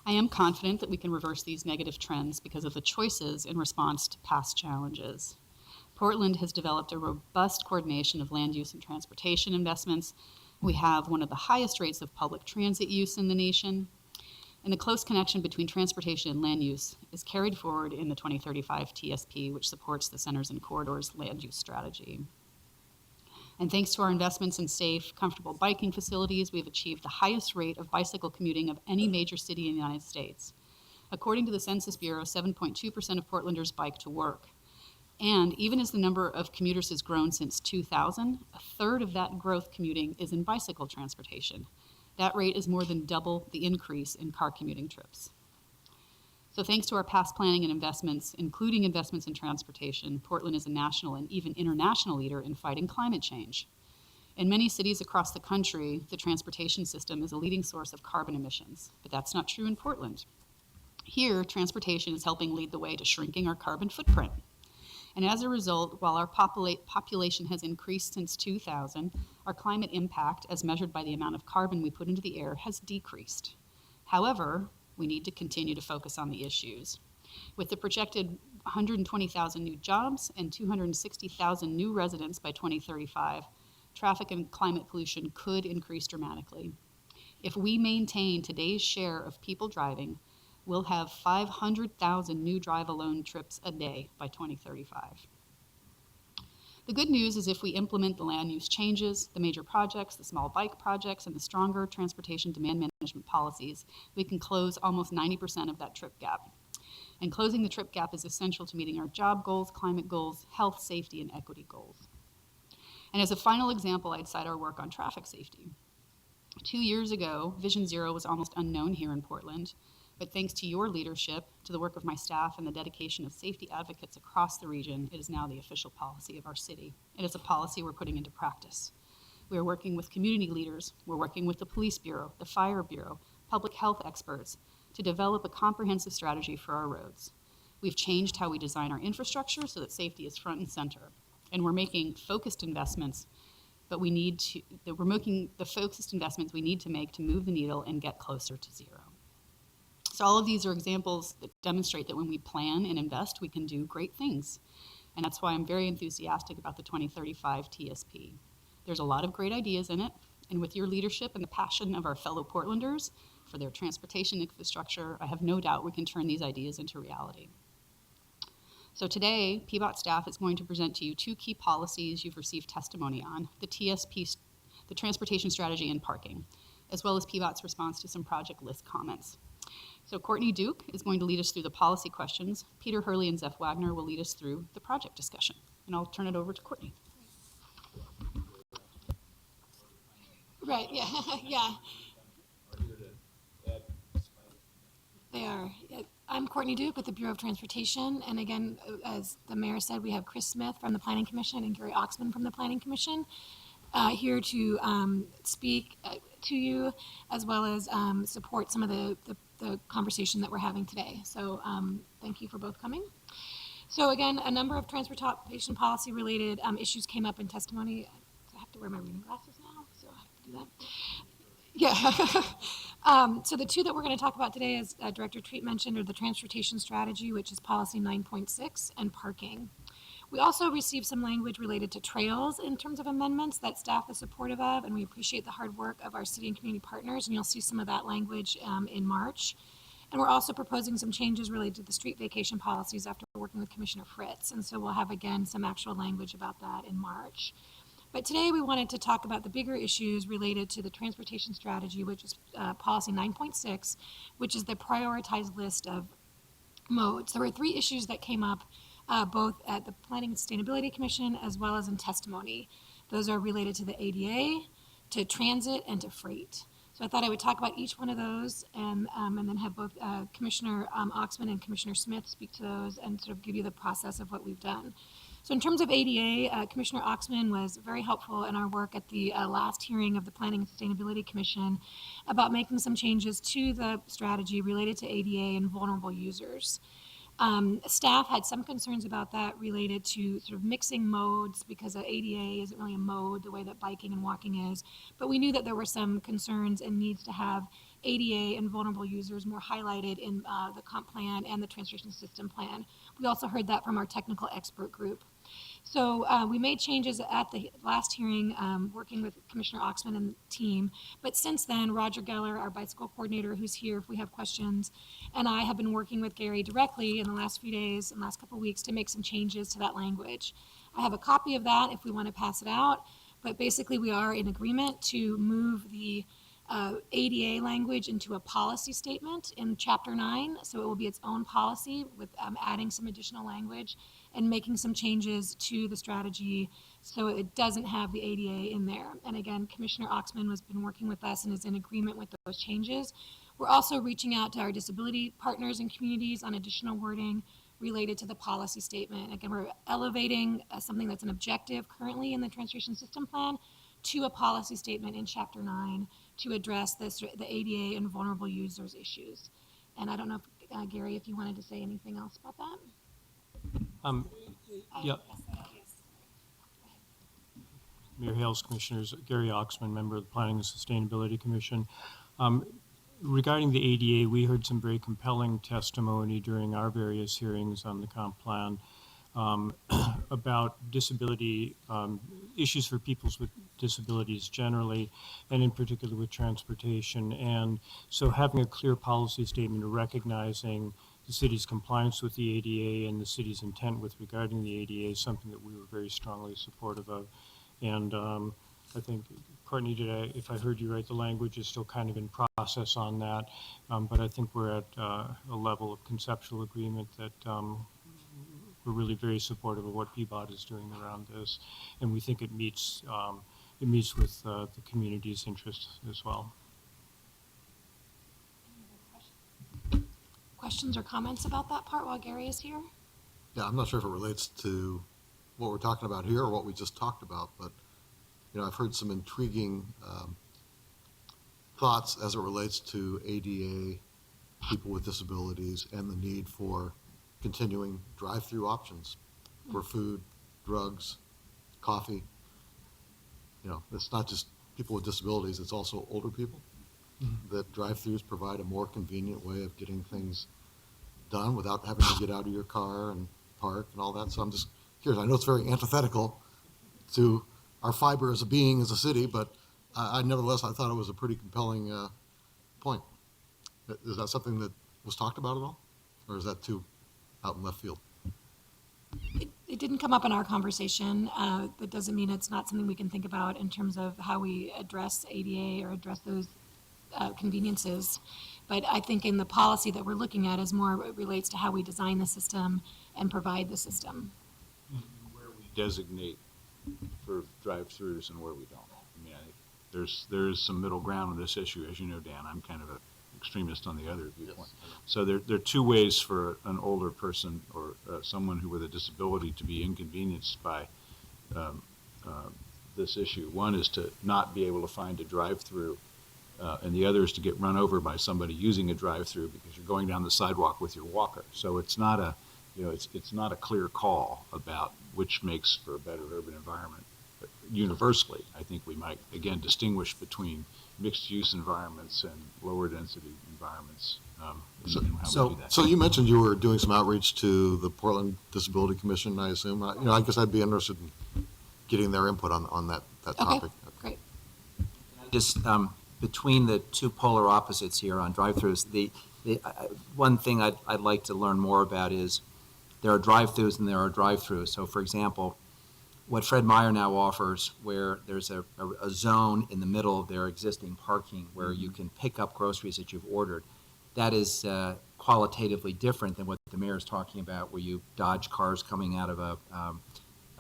I am confident that we can reverse these negative trends because of the choices in response to past challenges. Portland has developed a robust coordination of land use and transportation investments. We have one of the highest rates of public transit use in the nation. And the close connection between transportation and land use is carried forward in the 2035 TSP, which supports the Centers and Corridors land use strategy. And thanks to our investments in safe, comfortable biking facilities, we've achieved the highest rate of bicycle commuting of any major city in the United States. According to the Census Bureau, 7.2% of Portlanders bike to work. And even as the number of commuters has grown since 2000, a third of that growth commuting is in bicycle transportation. That rate is more than double the increase in car commuting trips. So thanks to our past planning and investments, including investments in transportation, Portland is a national and even international leader in fighting climate change. In many cities across the country, the transportation system is a leading source of carbon emissions, but that's not true in Portland. Here, transportation is helping lead the way to shrinking our carbon footprint. And as a result, while our population has increased since 2000, our climate impact, as measured by the amount of carbon we put into the air, has decreased. However, we need to continue to focus on the issues. With the projected 120,000 new jobs and 260,000 new residents by 2035, traffic and climate pollution could increase dramatically. If we maintain today's share of people driving, we'll have 500,000 new drive-alone trips a day by 2035. The good news is if we implement the land use changes, the major projects, the small bike projects, and the stronger transportation demand management policies, we can close almost 90% of that trip gap. And closing the trip gap is essential to meeting our job goals, climate goals, health, safety, and equity goals. And as a final example, I'd cite our work on traffic safety. 2 years ago, Vision Zero was almost unknown here in Portland. But thanks to your leadership, to the work of my staff, and the dedication of safety advocates across the region, it is now the official policy of our city. It is a policy we're putting into practice. We are working with community leaders, we're working with the police bureau, the fire bureau, public health experts to develop a comprehensive strategy for our roads. We've changed how we design our infrastructure so that safety is front and center. And we're making focused investments, but we're making the focused investments we need to make to move the needle and get closer to zero. So all of these are examples that demonstrate that when we plan and invest, we can do great things. And that's why I'm very enthusiastic about the 2035 TSP. There's a lot of great ideas in it, and with your leadership and the passion of our fellow Portlanders for their transportation infrastructure, I have no doubt we can turn these ideas into reality. So today, PBOT staff is going to present to you 2 key policies you've received testimony on, the TSP, the transportation strategy and parking, as well as PBOT's response to some project list comments. So Courtney Duke is going to lead us through the policy questions. Peter Hurley and Zeph Wagner will lead us through the project discussion. And I'll turn it over to Courtney. Right, yeah, yeah. They are. Yeah. I'm Courtney Duke with the Bureau of Transportation. And again, as the mayor said, we have Chris Smith from the Planning Commission and Gary Oxman from the Planning Commission here to speak to you, as well as support some of the conversation that we're having today. So thank you for both coming. So again, a number of transportation policy related issues came up in testimony. I have to wear my reading glasses now, so I have to do that. Yeah. So the 2 that we're going to talk about today, as Director Treat mentioned, are the transportation strategy, which is policy 9.6, and parking. We also received some language related to trails in terms of amendments that staff is supportive of, and we appreciate the hard work of our city and community partners, and you'll see some of that language in March. And we're also proposing some changes related to the street vacation policies after working with Commissioner Fritz, and so we'll have, again, some actual language about that in March. But today we wanted to talk about the bigger issues related to the transportation strategy, which is policy 9.6, which is the prioritized list of modes. There were 3 issues that came up both at the Planning and Sustainability Commission as well as in testimony. Those are related to the ADA, to transit, and to freight. So I thought I would talk about each one of those and then have both Commissioner Oxman and Commissioner Smith speak to those and sort of give you the process of what we've done. So in terms of ADA, Commissioner Oxman was very helpful in our work at the last hearing of the Planning and Sustainability Commission about making some changes to the strategy related to ADA and vulnerable users. Staff had some concerns about that related to sort of mixing modes because a ADA isn't really a mode the way that biking and walking is. But we knew that there were some concerns and needs to have ADA and vulnerable users more highlighted in the comp plan and the transportation system plan. We also heard that from our technical expert group. So we made changes at the last hearing, working with Commissioner Oxman and the team. But since then, Roger Geller, our bicycle coordinator, who's here if we have questions, and I have been working with Gary directly in the last few days and last couple of weeks to make some changes to that language. I have a copy of that if we want to pass it out. But basically, we are in agreement to move the ADA language into a policy statement in Chapter 9. So it will be its own policy with adding some additional language and making some changes to the strategy so it doesn't have the ADA in there. And again, Commissioner Oxman has been working with us and is in agreement with those changes. We're also reaching out to our disability partners and communities on additional wording related to the policy statement. Again, we're elevating something that's an objective currently in the transportation system plan to a policy statement in Chapter 9 to address the ADA and vulnerable users issues. And I don't know, if, Gary, if you wanted to say anything else about that? Yeah. Mayor Hales, Commissioners, Gary Oxman, member of the Planning and Sustainability Commission. Regarding the ADA, we heard some very compelling testimony during our various hearings on the comp plan about disability, issues for people with disabilities generally, and in particular with transportation. And so having a clear policy statement recognizing the city's compliance with the ADA and the city's intent with regarding the ADA is something that we were very strongly supportive of. And I think, Courtney, if I heard you right, the language is still kind of in process on that. But I think we're at a level of conceptual agreement that we're really very supportive of what PBOT is doing around this. And we think it meets with the community's interests as well. Questions or comments about that part while Gary is here? Yeah, I'm not sure if it relates to what we're talking about here or what we just talked about, but, you know, I've heard some intriguing thoughts as it relates to ADA, people with disabilities, and the need for continuing drive-through options for food, drugs, coffee. You know, it's not just people with disabilities, it's also older people. That drive-throughs provide a more convenient way of getting things done without having to get out of your car and park and all that. So I'm just curious. I know it's very antithetical to our fiber as a being, as a city, but nevertheless, I thought it was a pretty compelling point. Is that something that was talked about at all? Or is that too out in left field? It didn't come up in our conversation. That doesn't mean it's not something we can think about in terms of how we address ADA or address those conveniences. But I think in the policy that we're looking at is more it relates to how we design the system and provide the system. Where we designate for drive-throughs and where we don't. I mean, I think there is some middle ground on this issue. As you know, Dan, I'm kind of an extremist on the other viewpoint. Yes. So there are two ways for an older person or someone who with a disability to be inconvenienced by this issue. One is to not be able to find a drive-through, and the other is to get run over by somebody using a drive-through because you're going down the sidewalk with your walker. So it's not a, you know, it's not a clear call about which makes for a better urban environment. But universally, I think we might again distinguish between mixed-use environments and lower-density environments. So you mentioned you were doing some outreach to the Portland Disability Commission, I assume. You know, I guess I'd be interested in getting their input on that topic. Great. Just between the two polar opposites here on drive-throughs, the one thing I'd like to learn more about is there are drive-throughs and there are drive-throughs. So, for example, what Fred Meyer now offers, where there's a zone in the middle of their existing parking where you can pick up groceries that you've ordered, that is qualitatively different than what the mayor is talking about, where you dodge cars coming out of a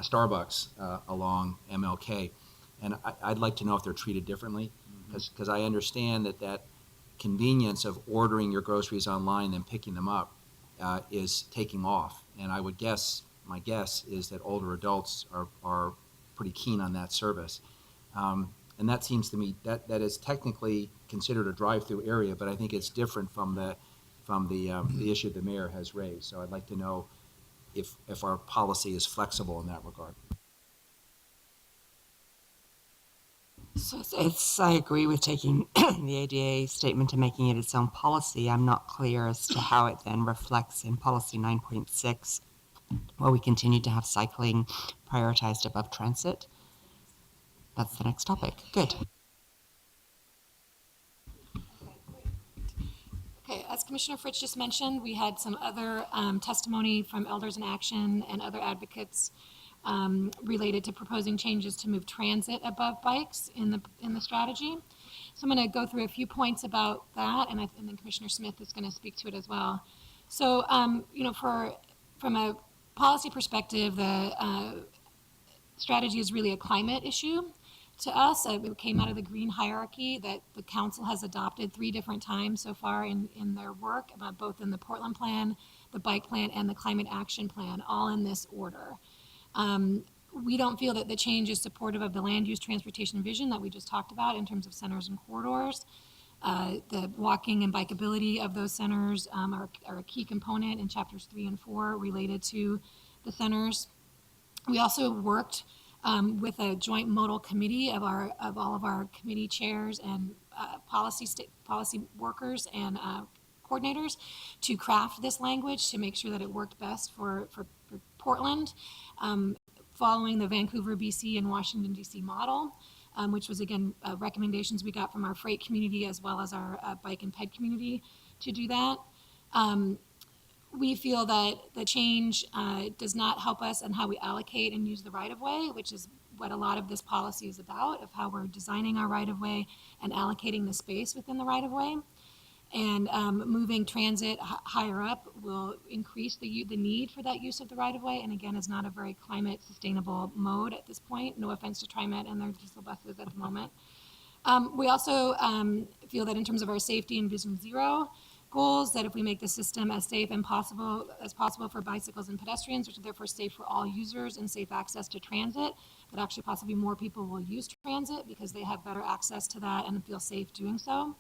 Starbucks along MLK. And I'd like to know if they're treated differently, because I understand that convenience of ordering your groceries online and picking them up is taking off. And I would guess, my guess is that older adults are pretty keen on that service. And that seems to me, that is technically considered a drive-through area, but I think it's different from from the issue the mayor has raised. So I'd like to know if our policy is flexible in that regard. So I agree with taking the ADA statement and making it its own policy. I'm not clear as to how it then reflects in policy 9.6, where we continue to have cycling prioritized above transit. That's the next topic. Good. Okay, as Commissioner Fritz just mentioned, we had some other testimony from Elders in Action and other advocates related to proposing changes to move transit above bikes in the strategy. So I'm going to go through a few points about that, and then Commissioner Smith is going to speak to it as well. So, from a policy perspective, the strategy is really a climate issue to us. It came out of the green hierarchy that the council has adopted 3 different times so far in their work, both in the Portland plan, the bike plan, and the climate action plan, all in this order. We don't feel that the change is supportive of the land use transportation vision that we just talked about in terms of centers and corridors. The walking and bikeability of those centers are a key component in chapters 3 and 4 related to the centers. We also worked with a joint modal committee of all of our committee chairs and policy workers and coordinators to craft this language to make sure that it worked best for Portland, following the Vancouver, BC, and Washington, D.C. model, which was, again, recommendations we got from our freight community as well as our bike and ped community to do that. We feel that the change does not help us in how we allocate and use the right-of-way, which is what a lot of this policy is about, of how we're designing our right-of-way and allocating the space within the right-of-way. And moving transit higher up will increase the need for that use of the right-of-way, and again, is not a very climate sustainable mode at this point. No offense to TriMet and their diesel buses at the moment. We also feel that in terms of our safety and Vision Zero goals, that if we make the system as safe and possible for bicycles and pedestrians, which are therefore safe for all users and safe access to transit, that actually possibly more people will use transit because they have better access to that and feel safe doing so.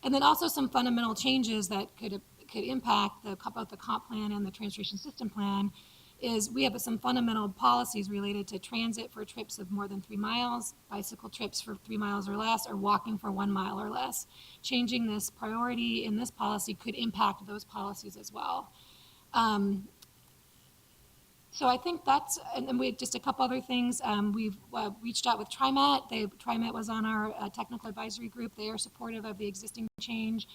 And then also some fundamental changes that could impact both the comp plan and the transportation system plan is we have some fundamental policies related to transit for trips of more than 3 miles, bicycle trips for 3 miles or less, or walking for 1 mile or less. Changing this priority in this policy could impact those policies as well. So I think that's, and we just a couple other things. We've reached out with TriMet. TriMet was on our technical advisory group. They are supportive of the existing change.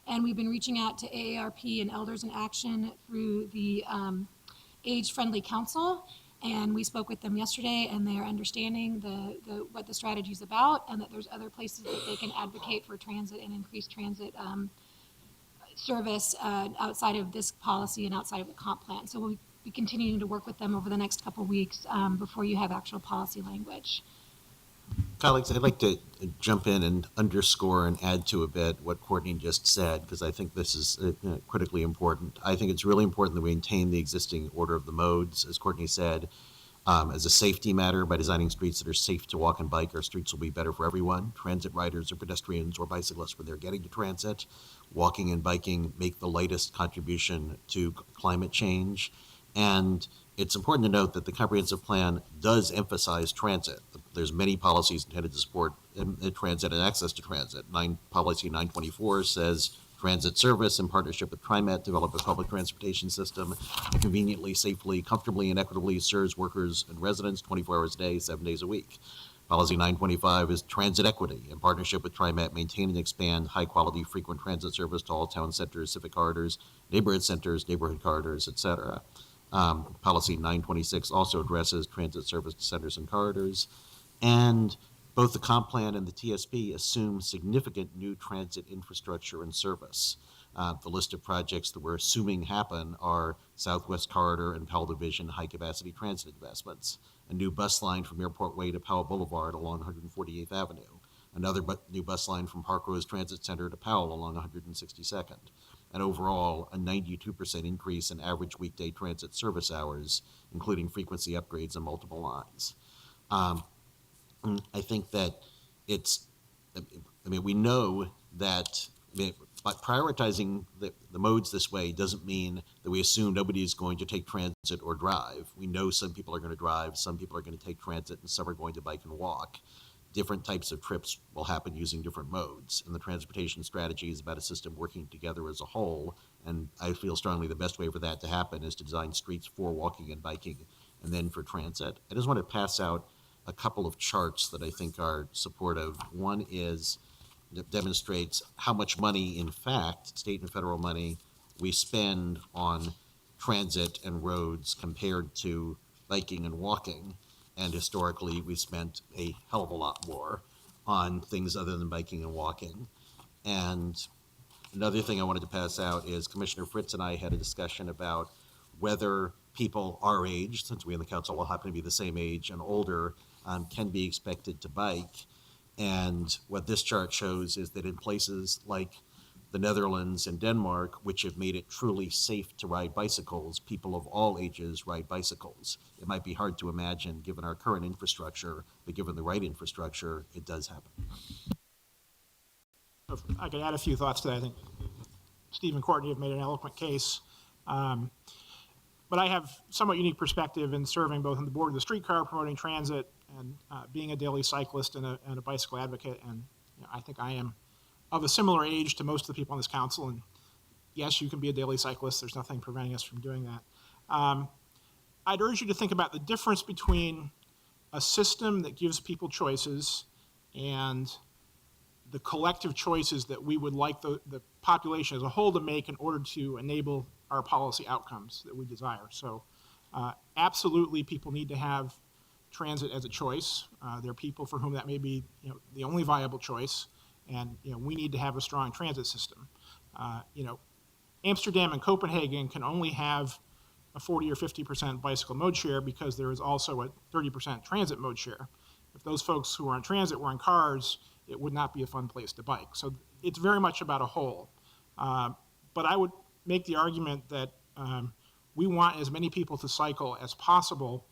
And we've been reaching out to AARP and Elders in Action through the Age-Friendly Council. And we spoke with them yesterday, and they are understanding what the strategy is about, and that there's other places that they can advocate for transit and increase transit service outside of this policy and outside of the comp plan. So we'll be continuing to work with them over the next couple of weeks before you have actual policy language. Colleagues, I'd like to jump in and underscore and add to a bit what Courtney just said, because I think this is critically important. I think it's really important that we maintain the existing order of the modes, as Courtney said, as a safety matter. By designing streets that are safe to walk and bike, our streets will be better for everyone. Transit riders or pedestrians or bicyclists, when they're getting to transit, walking and biking make the lightest contribution to climate change. And it's important to note that the comprehensive plan does emphasize transit. There's many policies intended to support transit and access to transit. Policy 924 says transit service in partnership with TriMet develop a public transportation system that conveniently, safely, comfortably, and equitably serves workers and residents 24 hours a day, 7 days a week. Policy 925 is transit equity in partnership with TriMet, maintain and expand high-quality, frequent transit service to all town centers, civic corridors, neighborhood corridors, et cetera. Policy 926 also addresses transit service to centers and corridors. And both the comp plan and the TSP assume significant new transit infrastructure and service. The list of projects that we're assuming happen are Southwest Corridor and Powell Division high-capacity transit investments, a new bus line from Airport Way to Powell Boulevard along 148th Avenue, another new bus line from Park Rose Transit Center to Powell along 162nd, and overall a 92% increase in average weekday transit service hours, including frequency upgrades on multiple lines. I think that we know that But prioritizing the modes this way doesn't mean that we assume nobody is going to take transit or drive. We know some people are going to drive, some people are going to take transit, and some are going to bike and walk. Different types of trips will happen using different modes, and the transportation strategy is about a system working together as a whole, and I feel strongly the best way for that to happen is to design streets for walking and biking, and then for transit. I just want to pass out a couple of charts that I think are supportive. One is that demonstrates how much money, in fact, state and federal money, we spend on transit and roads compared to biking and walking. And historically, we spent a hell of a lot more on things other than biking and walking. And another thing I wanted to pass out is Commissioner Fritz and I had a discussion about whether people our age, since we in the council all happen to be the same age and older, can be expected to bike. And what this chart shows is that in places like the Netherlands and Denmark, which have made it truly safe to ride bicycles, people of all ages ride bicycles. It might be hard to imagine given our current infrastructure, but given the right infrastructure, it does happen. If I could add a few thoughts to that. I think Steve and Courtney have made an eloquent case. But I have somewhat unique perspective in serving both on the board of the streetcar, promoting transit, and being a daily cyclist and a bicycle advocate. And I think I am of a similar age to most of the people on this council. And yes, you can be a daily cyclist. There's nothing preventing us from doing that. I'd urge you to think about the difference between a system that gives people choices and the collective choices that we would like the population as a whole to make in order to enable our policy outcomes that we desire. So absolutely, people need to have transit as a choice. There are people for whom that may be the only viable choice, and we need to have a strong transit system. Amsterdam and Copenhagen can only have a 40 or 50% bicycle mode share because there is also a 30% transit mode share. If those folks who are on transit were in cars, it would not be a fun place to bike. So it's very much about a whole. But I would make the argument that we want as many people to cycle as possible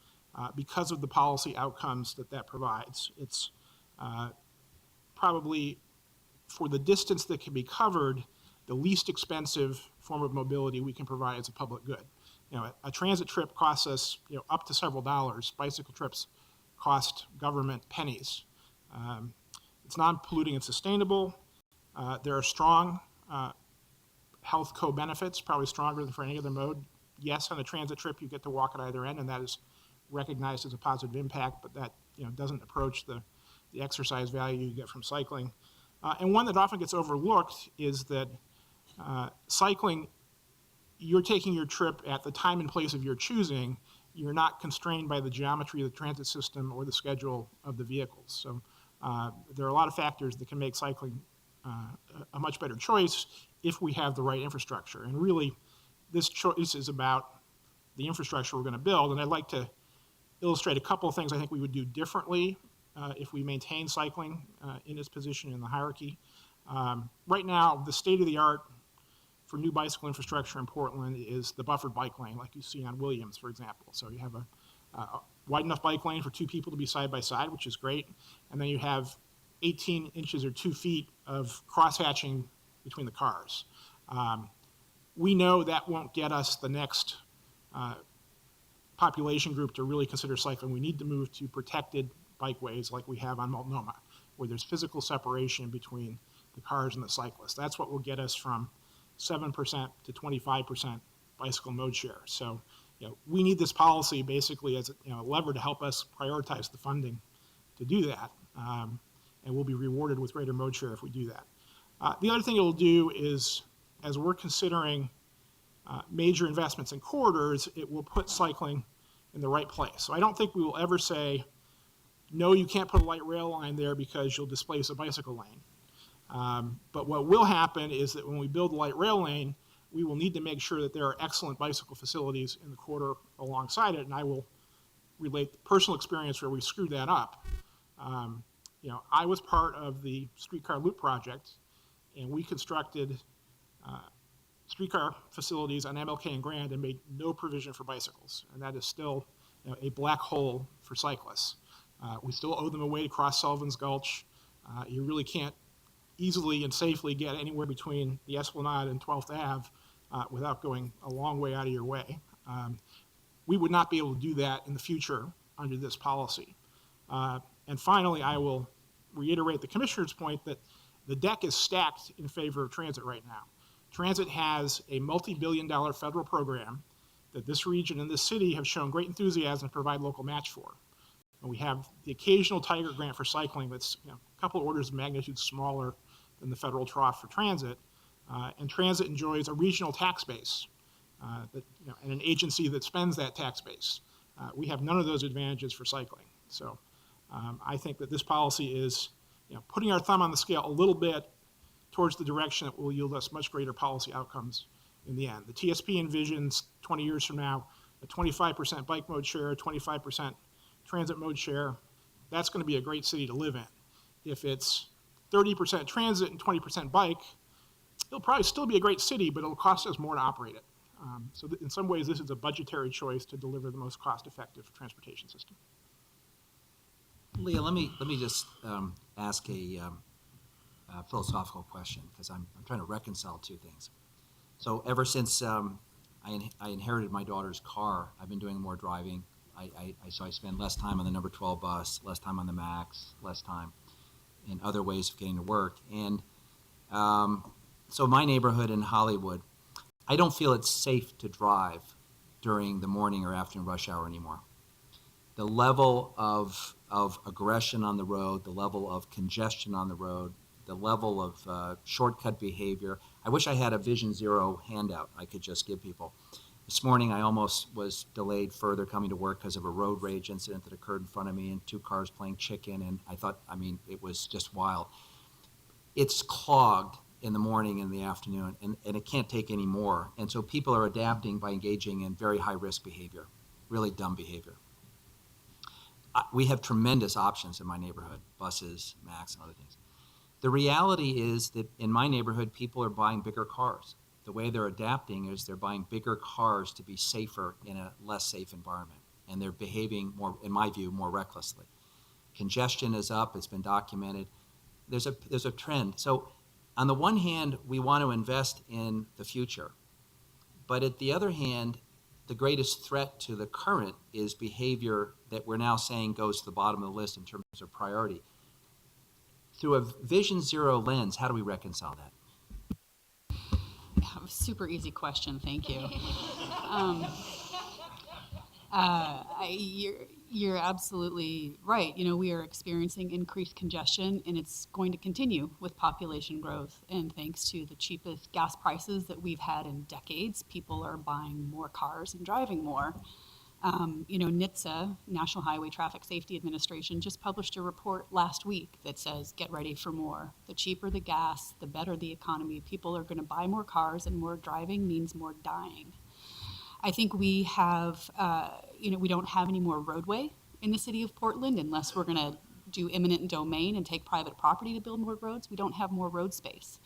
because of the policy outcomes that provides. It's probably, for the distance that can be covered, the least expensive form of mobility we can provide as a public good. A transit trip costs us up to several dollars. Bicycle trips cost government pennies. It's non-polluting and sustainable. There are strong health co-benefits, probably stronger than for any other mode. Yes, on a transit trip, you get to walk at either end, and that is recognized as a positive impact, but that doesn't approach the exercise value you get from cycling. And one that often gets overlooked is that cycling, you're taking your trip at the time and place of your choosing. You're not constrained by the geometry of the transit system or the schedule of the vehicles. So there are a lot of factors that can make cycling a much better choice if we have the right infrastructure. And really, this choice is about the infrastructure we're going to build. And I'd like to illustrate a couple of things I think we would do differently if we maintain cycling in its position in the hierarchy. Right now, the state of the art for new bicycle infrastructure in Portland is the buffered bike lane, like you see on Williams, for example. So you have a wide enough bike lane for two people to be side by side, which is great. And then you have 18 inches or 2 feet of cross-hatching between the cars. We know that won't get us the next population group to really consider cycling. We need to move to protected bikeways like we have on Multnomah, where there's physical separation between the cars and the cyclists. That's what will get us from 7% to 25% bicycle mode share. So, we need this policy basically as a lever to help us prioritize the funding to do that, and we'll be rewarded with greater mode share if we do that. The other thing it will do is, as we're considering major investments in corridors, it will put cycling in the right place. So I don't think we will ever say, no, you can't put a light rail line there because you'll displace a bicycle lane. But what will happen is that when we build a light rail lane, we will need to make sure that there are excellent bicycle facilities in the corridor alongside it, and I will relate the personal experience where we screwed that up. I was part of the streetcar loop project, and we constructed streetcar facilities on MLK and Grand and made no provision for bicycles, and that is still a black hole for cyclists. We still owe them a way to cross Sullivan's Gulch. You really can't easily and safely get anywhere between the Esplanade and 12th Ave without going a long way out of your way. We would not be able to do that in the future under this policy. And finally, I will reiterate the commissioner's point that the deck is stacked in favor of transit right now. Transit has a multi-billion-dollar federal program that this region and this city have shown great enthusiasm to provide local match for. And we have the occasional Tiger grant for cycling that's a couple of orders of magnitude smaller than the federal trough for transit. And transit enjoys a regional tax base and an agency that spends that tax base. We have none of those advantages for cycling. So I think that this policy is putting our thumb on the scale a little bit towards the direction that will yield us much greater policy outcomes in the end. The TSP envisions 20 years from now a 25% bike mode share, a 25% transit mode share. That's going to be a great city to live in. If it's 30% transit and 20% bike, it'll probably still be a great city, but it'll cost us more to operate it. So in some ways, this is a budgetary choice to deliver the most cost-effective transportation system. Leah, let me just ask a philosophical question, because I'm trying to reconcile two things. So ever since I inherited my daughter's car, I've been doing more driving. So I spend less time on the number 12 bus, less time on the MAX, less time in other ways of getting to work. And so my neighborhood in Hollywood, I don't feel it's safe to drive during the morning or afternoon rush hour anymore. The level of aggression on the road, the level of congestion on the road, the level of shortcut behavior. I wish I had a Vision Zero handout I could just give people. This morning I almost was delayed further coming to work because of a road rage incident that occurred in front of me and two cars playing chicken, and I thought, it was just wild. It's clogged in the morning and the afternoon, and it can't take any more. And so people are adapting by engaging in very high-risk behavior, really dumb behavior. We have tremendous options in my neighborhood, buses, MAX, and other things. The reality is that in my neighborhood, people are buying bigger cars. The way they're adapting is they're buying bigger cars to be safer in a less safe environment. And they're behaving more, in my view, more recklessly. Congestion is up, it's been documented. There's a trend. So on the one hand, we want to invest in the future. But at the other hand, the greatest threat to the current is behavior that we're now saying goes to the bottom of the list in terms of priority. Through a Vision Zero lens, how do we reconcile that? Super easy question, thank you. You're absolutely right. We are experiencing increased congestion, and it's going to continue with population growth. And thanks to the cheapest gas prices that we've had in decades, people are buying more cars and driving more. NHTSA, National Highway Traffic Safety Administration, just published a report last week that says, get ready for more. The cheaper the gas, the better the economy. People are going to buy more cars, and more driving means more dying. I think we have, we don't have any more roadway in the city of Portland unless we're going to do eminent domain and take private property to build more roads. We don't have more road space.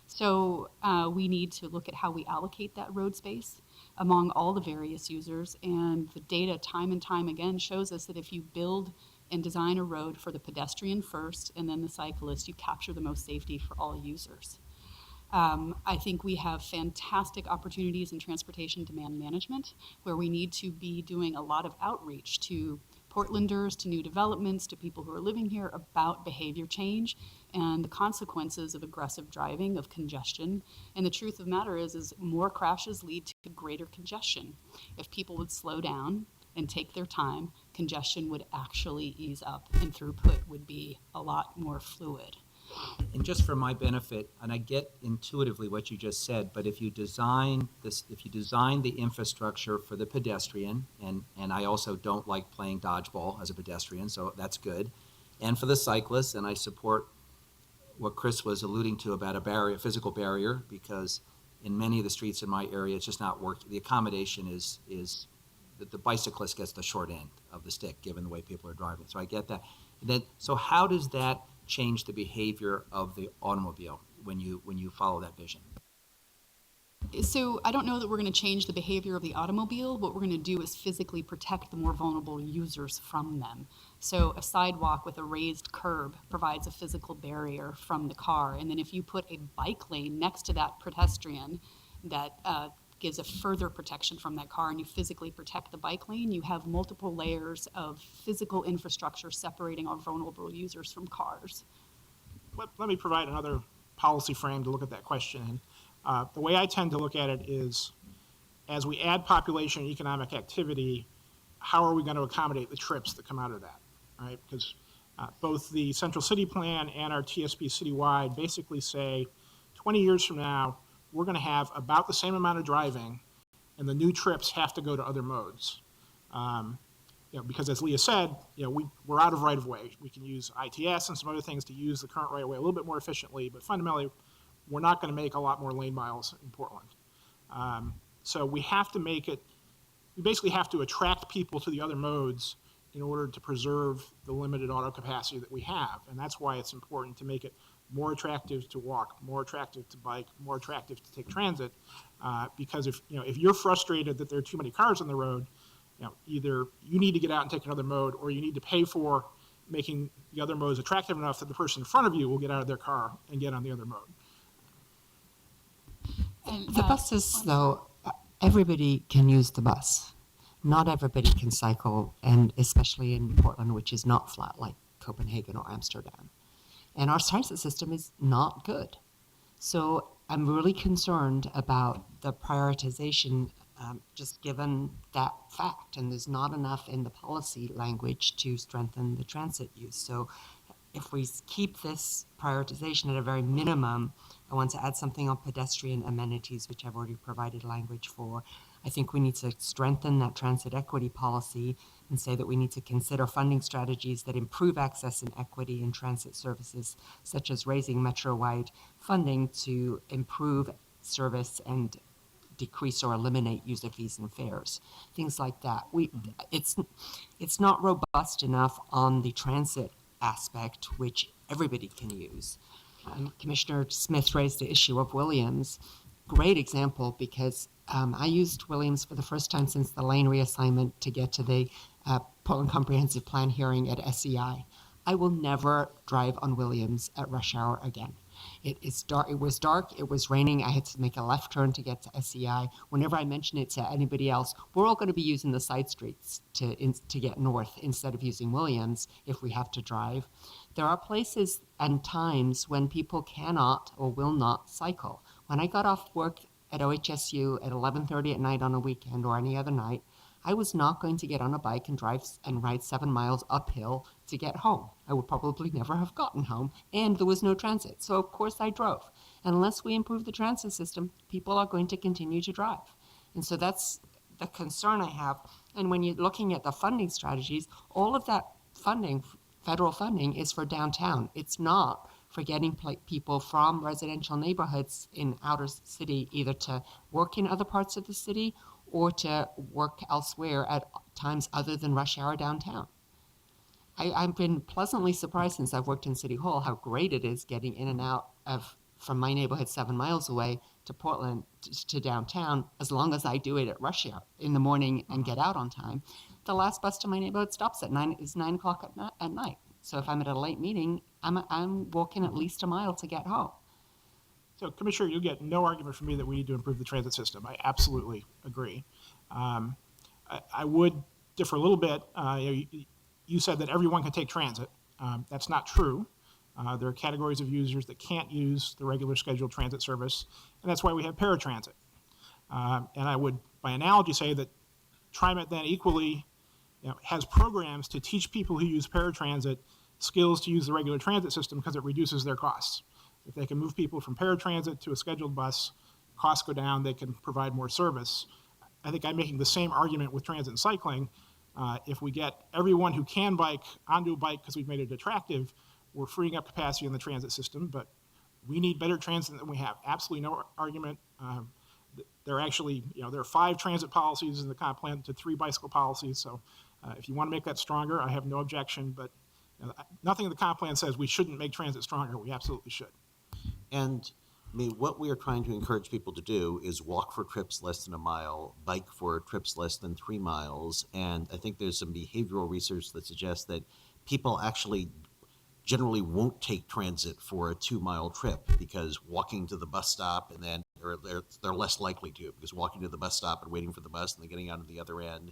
So we need to look at how we allocate that road space among all the various users. And the data time and time again shows us that if you build and design a road for the pedestrian first and then the cyclist, you capture the most safety for all users. I think we have fantastic opportunities in transportation demand management, where we need to be doing a lot of outreach to Portlanders, to new developments, to people who are living here about behavior change and the consequences of aggressive driving, of congestion. And the truth of the matter is more crashes lead to greater congestion. If people would slow down and take their time, congestion would actually ease up and throughput would be a lot more fluid. And just for my benefit, and I get intuitively what you just said, but if you design the infrastructure for the pedestrian, and I also don't like playing dodgeball as a pedestrian, so that's good, and for the cyclist, and I support what Chris was alluding to about a physical barrier, because in many of the streets in my area, it's just not working. The accommodation is that the bicyclist gets the short end of the stick, given the way people are driving. So I get that. And then, so how does that change the behavior of the automobile when you follow that vision? So I don't know that we're going to change the behavior of the automobile. What we're going to do is physically protect the more vulnerable users from them. So a sidewalk with a raised curb provides a physical barrier from the car. And then if you put a bike lane next to that pedestrian that gives a further protection from that car, and you physically protect the bike lane, you have multiple layers of physical infrastructure separating our vulnerable users from cars. Let me provide another policy frame to look at that question. And the way I tend to look at it is, as we add population and economic activity, how are we going to accommodate the trips that come out of that, right? Because both the Central City Plan and our TSP citywide basically say 20 years from now, we're going to have about the same amount of driving, and the new trips have to go to other modes. Because as Leah said, we're out of right-of-way. We can use ITS and some other things to use the current right-of-way a little bit more efficiently, but fundamentally, we're not going to make a lot more lane miles in Portland. So we basically have to attract people to the other modes in order to preserve the limited auto capacity that we have. And that's why it's important to make it more attractive to walk, more attractive to bike, more attractive to take transit. Because if you're frustrated that there are too many cars on the road, either you need to get out and take another mode, or you need to pay for making the other modes attractive enough that the person in front of you will get out of their car and get on the other mode. And, The buses, though, everybody can use the bus. Not everybody can cycle, and especially in Portland, which is not flat like Copenhagen or Amsterdam. And our transit system is not good. So I'm really concerned about the prioritization, just given that fact. And there's not enough in the policy language to strengthen the transit use. So if we keep this prioritization at a very minimum, I want to add something on pedestrian amenities, which I've already provided language for. I think we need to strengthen that transit equity policy and say that we need to consider funding strategies that improve access and equity in transit services, such as raising metro-wide funding to improve service and decrease or eliminate user fees and fares, things like that. It's not robust enough on the transit aspect, which everybody can use. Commissioner Smith raised the issue of Williams. Great example, because I used Williams for the first time since the lane reassignment to get to the Portland Comprehensive Plan hearing at SEI. I will never drive on Williams at rush hour again. It is dark. It was dark. It was raining. I had to make a left turn to get to SEI. Whenever I mention it to anybody else, we're all going to be using the side streets to get north instead of using Williams if we have to drive. There are places and times when people cannot or will not cycle. When I got off work at OHSU at 11:30 at night on a weekend or any other night, I was not going to get on a bike and drive and ride 7 miles uphill to get home. I would probably never have gotten home, and there was no transit. So of course I drove. And unless we improve the transit system, people are going to continue to drive. And so that's the concern I have. And when you're looking at the funding strategies, all of that funding, federal funding, is for downtown. It's not for getting people from residential neighborhoods in outer city either to work in other parts of the city or to work elsewhere at times other than rush hour downtown. I've been pleasantly surprised since I've worked in City Hall how great it is getting in and out from my neighborhood 7 miles away to Portland to downtown, as long as I do it at rush hour in the morning and get out on time. The last bus to my neighborhood stops at 9 o'clock at night. So if I'm at a late meeting, I'm walking at least a mile to get home. So, Commissioner, you'll get no argument from me that we need to improve the transit system. I absolutely agree. I would differ a little bit. You said that everyone can take transit. That's not true. There are categories of users that can't use the regular scheduled transit service, and that's why we have paratransit. And I would, by analogy, say that TriMet then equally has programs to teach people who use paratransit skills to use the regular transit system because it reduces their costs. If they can move people from paratransit to a scheduled bus, costs go down, they can provide more service. I think I'm making the same argument with transit and cycling. If we get everyone who can bike onto a bike because we've made it attractive, we're freeing up capacity in the transit system, but we need better transit than we have. Absolutely no argument. There are actually, there are 5 transit policies in the comp plan to 3 bicycle policies. So if you want to make that stronger, I have no objection, but nothing in the comp plan says we shouldn't make transit stronger. We absolutely should. And I mean, what we are trying to encourage people to do is walk for trips less than a mile, bike for trips less than 3 miles. And I think there's some behavioral research that suggests that people actually generally won't take transit for a 2-mile trip because walking to the bus stop and then, or they're less likely to, because walking to the bus stop and waiting for the bus and then getting out at the other end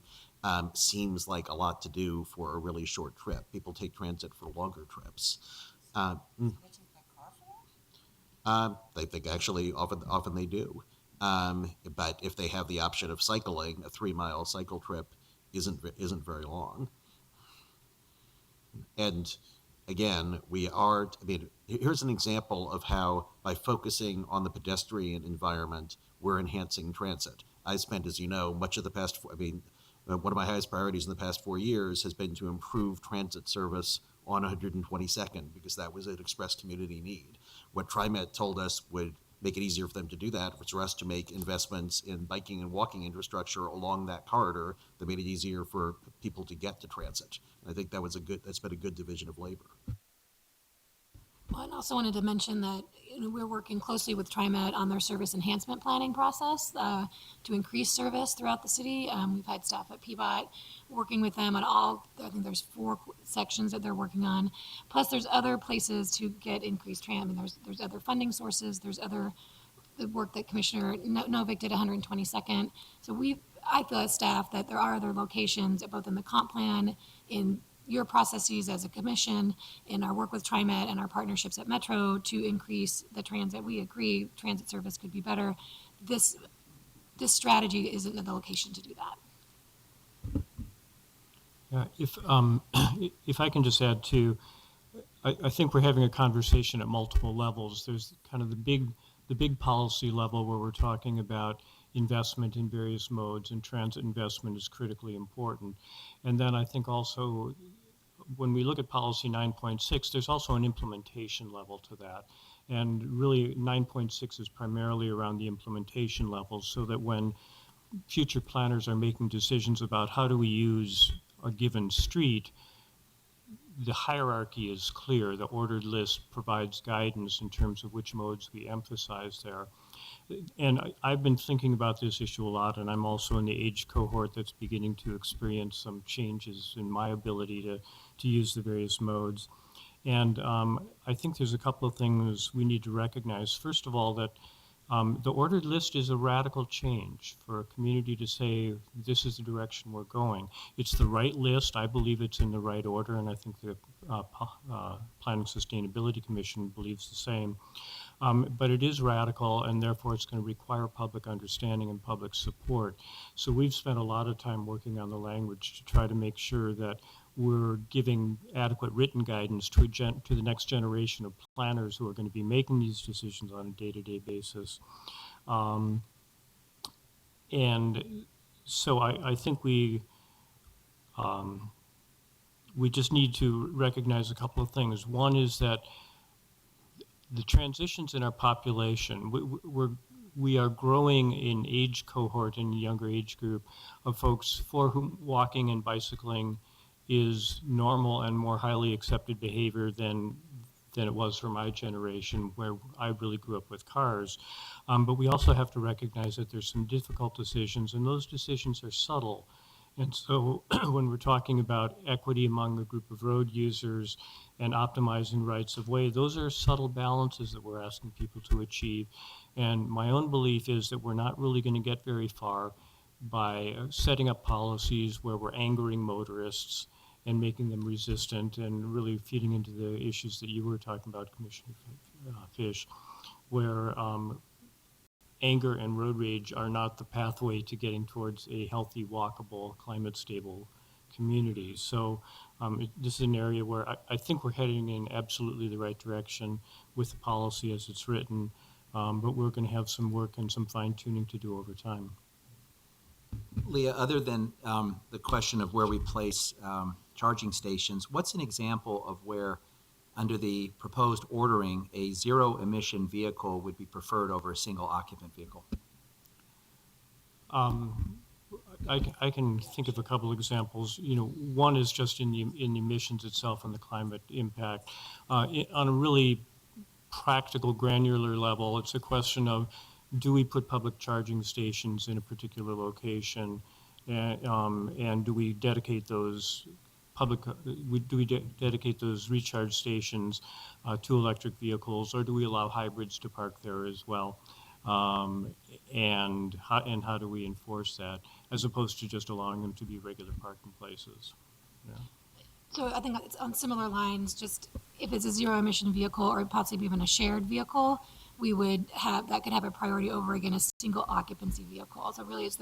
seems like a lot to do for a really short trip. People take transit for longer trips. They think actually often they do. But if they have the option of cycling, a 3-mile cycle trip isn't very long. And again, here's an example of how by focusing on the pedestrian environment, we're enhancing transit. I spent, as you know, much of the past, one of my highest priorities in the past 4 years has been to improve transit service on 122nd because that was an expressed community need. What TriMet told us would make it easier for them to do that was for us to make investments in biking and walking infrastructure along that corridor that made it easier for people to get to transit. And I think that's been a good division of labor. Well, and also wanted to mention that we're working closely with TriMet on their service enhancement planning process to increase service throughout the city. We've had staff at PBOT working with them on I think there's 4 sections that they're working on. Plus there's other places to get increased tram, and there's other funding sources, there's the work that Commissioner Novick did 122nd. So I feel as staff that there are other locations, both in the comp plan, in your processes as a commission, in our work with TriMet and our partnerships at Metro to increase the transit. We agree transit service could be better. This strategy isn't the location to do that. Yeah, if I can just add too, I think we're having a conversation at multiple levels. There's kind of the big policy level where we're talking about investment in various modes, and transit investment is critically important. And then I think also when we look at policy 9.6, there's also an implementation level to that. And really 9.6 is primarily around the implementation level, so that when future planners are making decisions about how do we use a given street, the hierarchy is clear. The ordered list provides guidance in terms of which modes we emphasize there. And I've been thinking about this issue a lot, and I'm also in the age cohort that's beginning to experience some changes in my ability to use the various modes. And I think there's a couple of things we need to recognize. First of all, that the ordered list is a radical change for a community to say, this is the direction we're going. It's the right list. I believe it's in the right order, and I think the Planning Sustainability Commission believes the same. But it is radical, and therefore it's going to require public understanding and public support. So we've spent a lot of time working on the language to try to make sure that we're giving adequate written guidance to the next generation of planners who are going to be making these decisions on a day-to-day basis. And so I think we just need to recognize a couple of things. One is that the transitions in our population, we are growing in age cohort in younger age group of folks for whom walking and bicycling is normal and more highly accepted behavior than it was for my generation, where I really grew up with cars. But we also have to recognize that there's some difficult decisions, and those decisions are subtle. And so when we're talking about equity among a group of road users and optimizing rights of way, those are subtle balances that we're asking people to achieve. And my own belief is that we're not really going to get very far by setting up policies where we're angering motorists and making them resistant and really feeding into the issues that you were talking about, Commissioner Fish, where anger and road rage are not the pathway to getting towards a healthy, walkable, climate-stable community. So this is an area where I think we're heading in absolutely the right direction with the policy as it's written, but we're going to have some work and some fine-tuning to do over time. Leah, other than the question of where we place charging stations, what's an example of where, under the proposed ordering, a zero-emission vehicle would be preferred over a single-occupant vehicle? I can think of a couple examples. One is just in the emissions itself and the climate impact. On a really practical granular level, it's a question of, do we put public charging stations in a particular location? And do we dedicate those dedicate those recharge stations to electric vehicles, or do we allow hybrids to park there as well? And how do we enforce that, as opposed to just allowing them to be regular parking places? Yeah. So I think it's on similar lines, just if it's a zero emission vehicle or possibly even a shared vehicle, we would have, that could have a priority over, again, a single occupancy vehicle. So really it's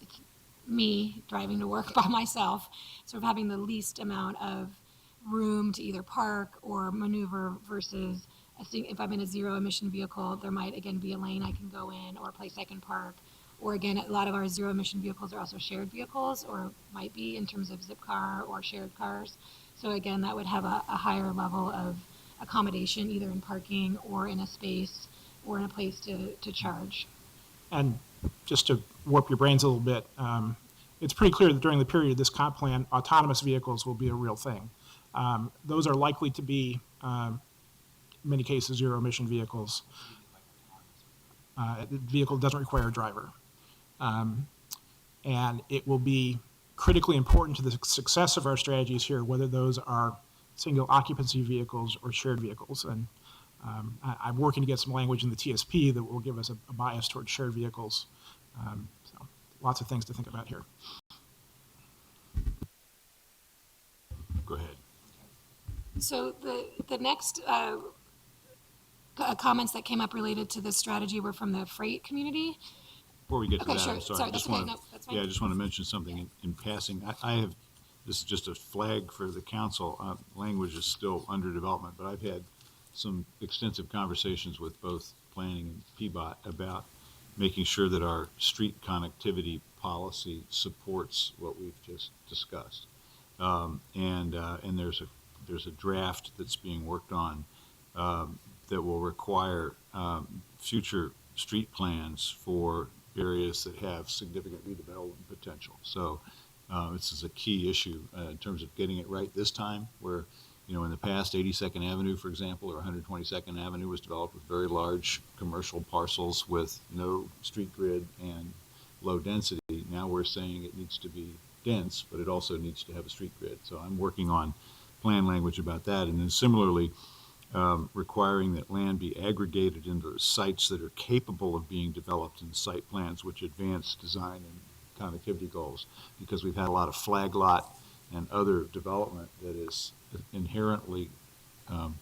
it's me driving to work by myself, sort of having the least amount of room to either park or maneuver versus if I'm in a zero emission vehicle, there might again be a lane I can go in or a place I can park. Or again, a lot of our zero emission vehicles are also shared vehicles, or might be in terms of Zipcar or shared cars. So again, that would have a higher level of accommodation, either in parking or in a space or in a place to charge. And just to warp your brains a little bit, it's pretty clear that during the period of this comp plan, autonomous vehicles will be a real thing. Those are likely to be, in many cases, zero emission vehicles. The vehicle doesn't require a driver. And it will be critically important to the success of our strategies here, whether those are single occupancy vehicles or shared vehicles. And I'm working to get some language in the TSP that will give us a bias towards shared vehicles. So lots of things to think about here. Go ahead. So the next comments that came up related to this strategy were from the freight community. Before we get to Okay, that, sure. I'm sorry. Sorry, I just that's okay. wanna- No, that's fine. Yeah, I just want to mention something in passing. I have, this is just a flag for the council. Language is still under development, but I've had some extensive conversations with both planning and PBOT about making sure that our street connectivity policy supports what we've just discussed. And there's a draft that's being worked on that will require future street plans for areas that have significant redevelopment potential. So this is a key issue in terms of getting it right this time, where, you know, in the past, 82nd Avenue, for example, or 122nd Avenue was developed with very large commercial parcels with no street grid and low density. Now we're saying it needs to be dense, but it also needs to have a street grid. So I'm working on plan language about that. And then similarly, requiring that land be aggregated into sites that are capable of being developed in site plans, which advance design and connectivity goals, because we've had a lot of flag lot and other development that is inherently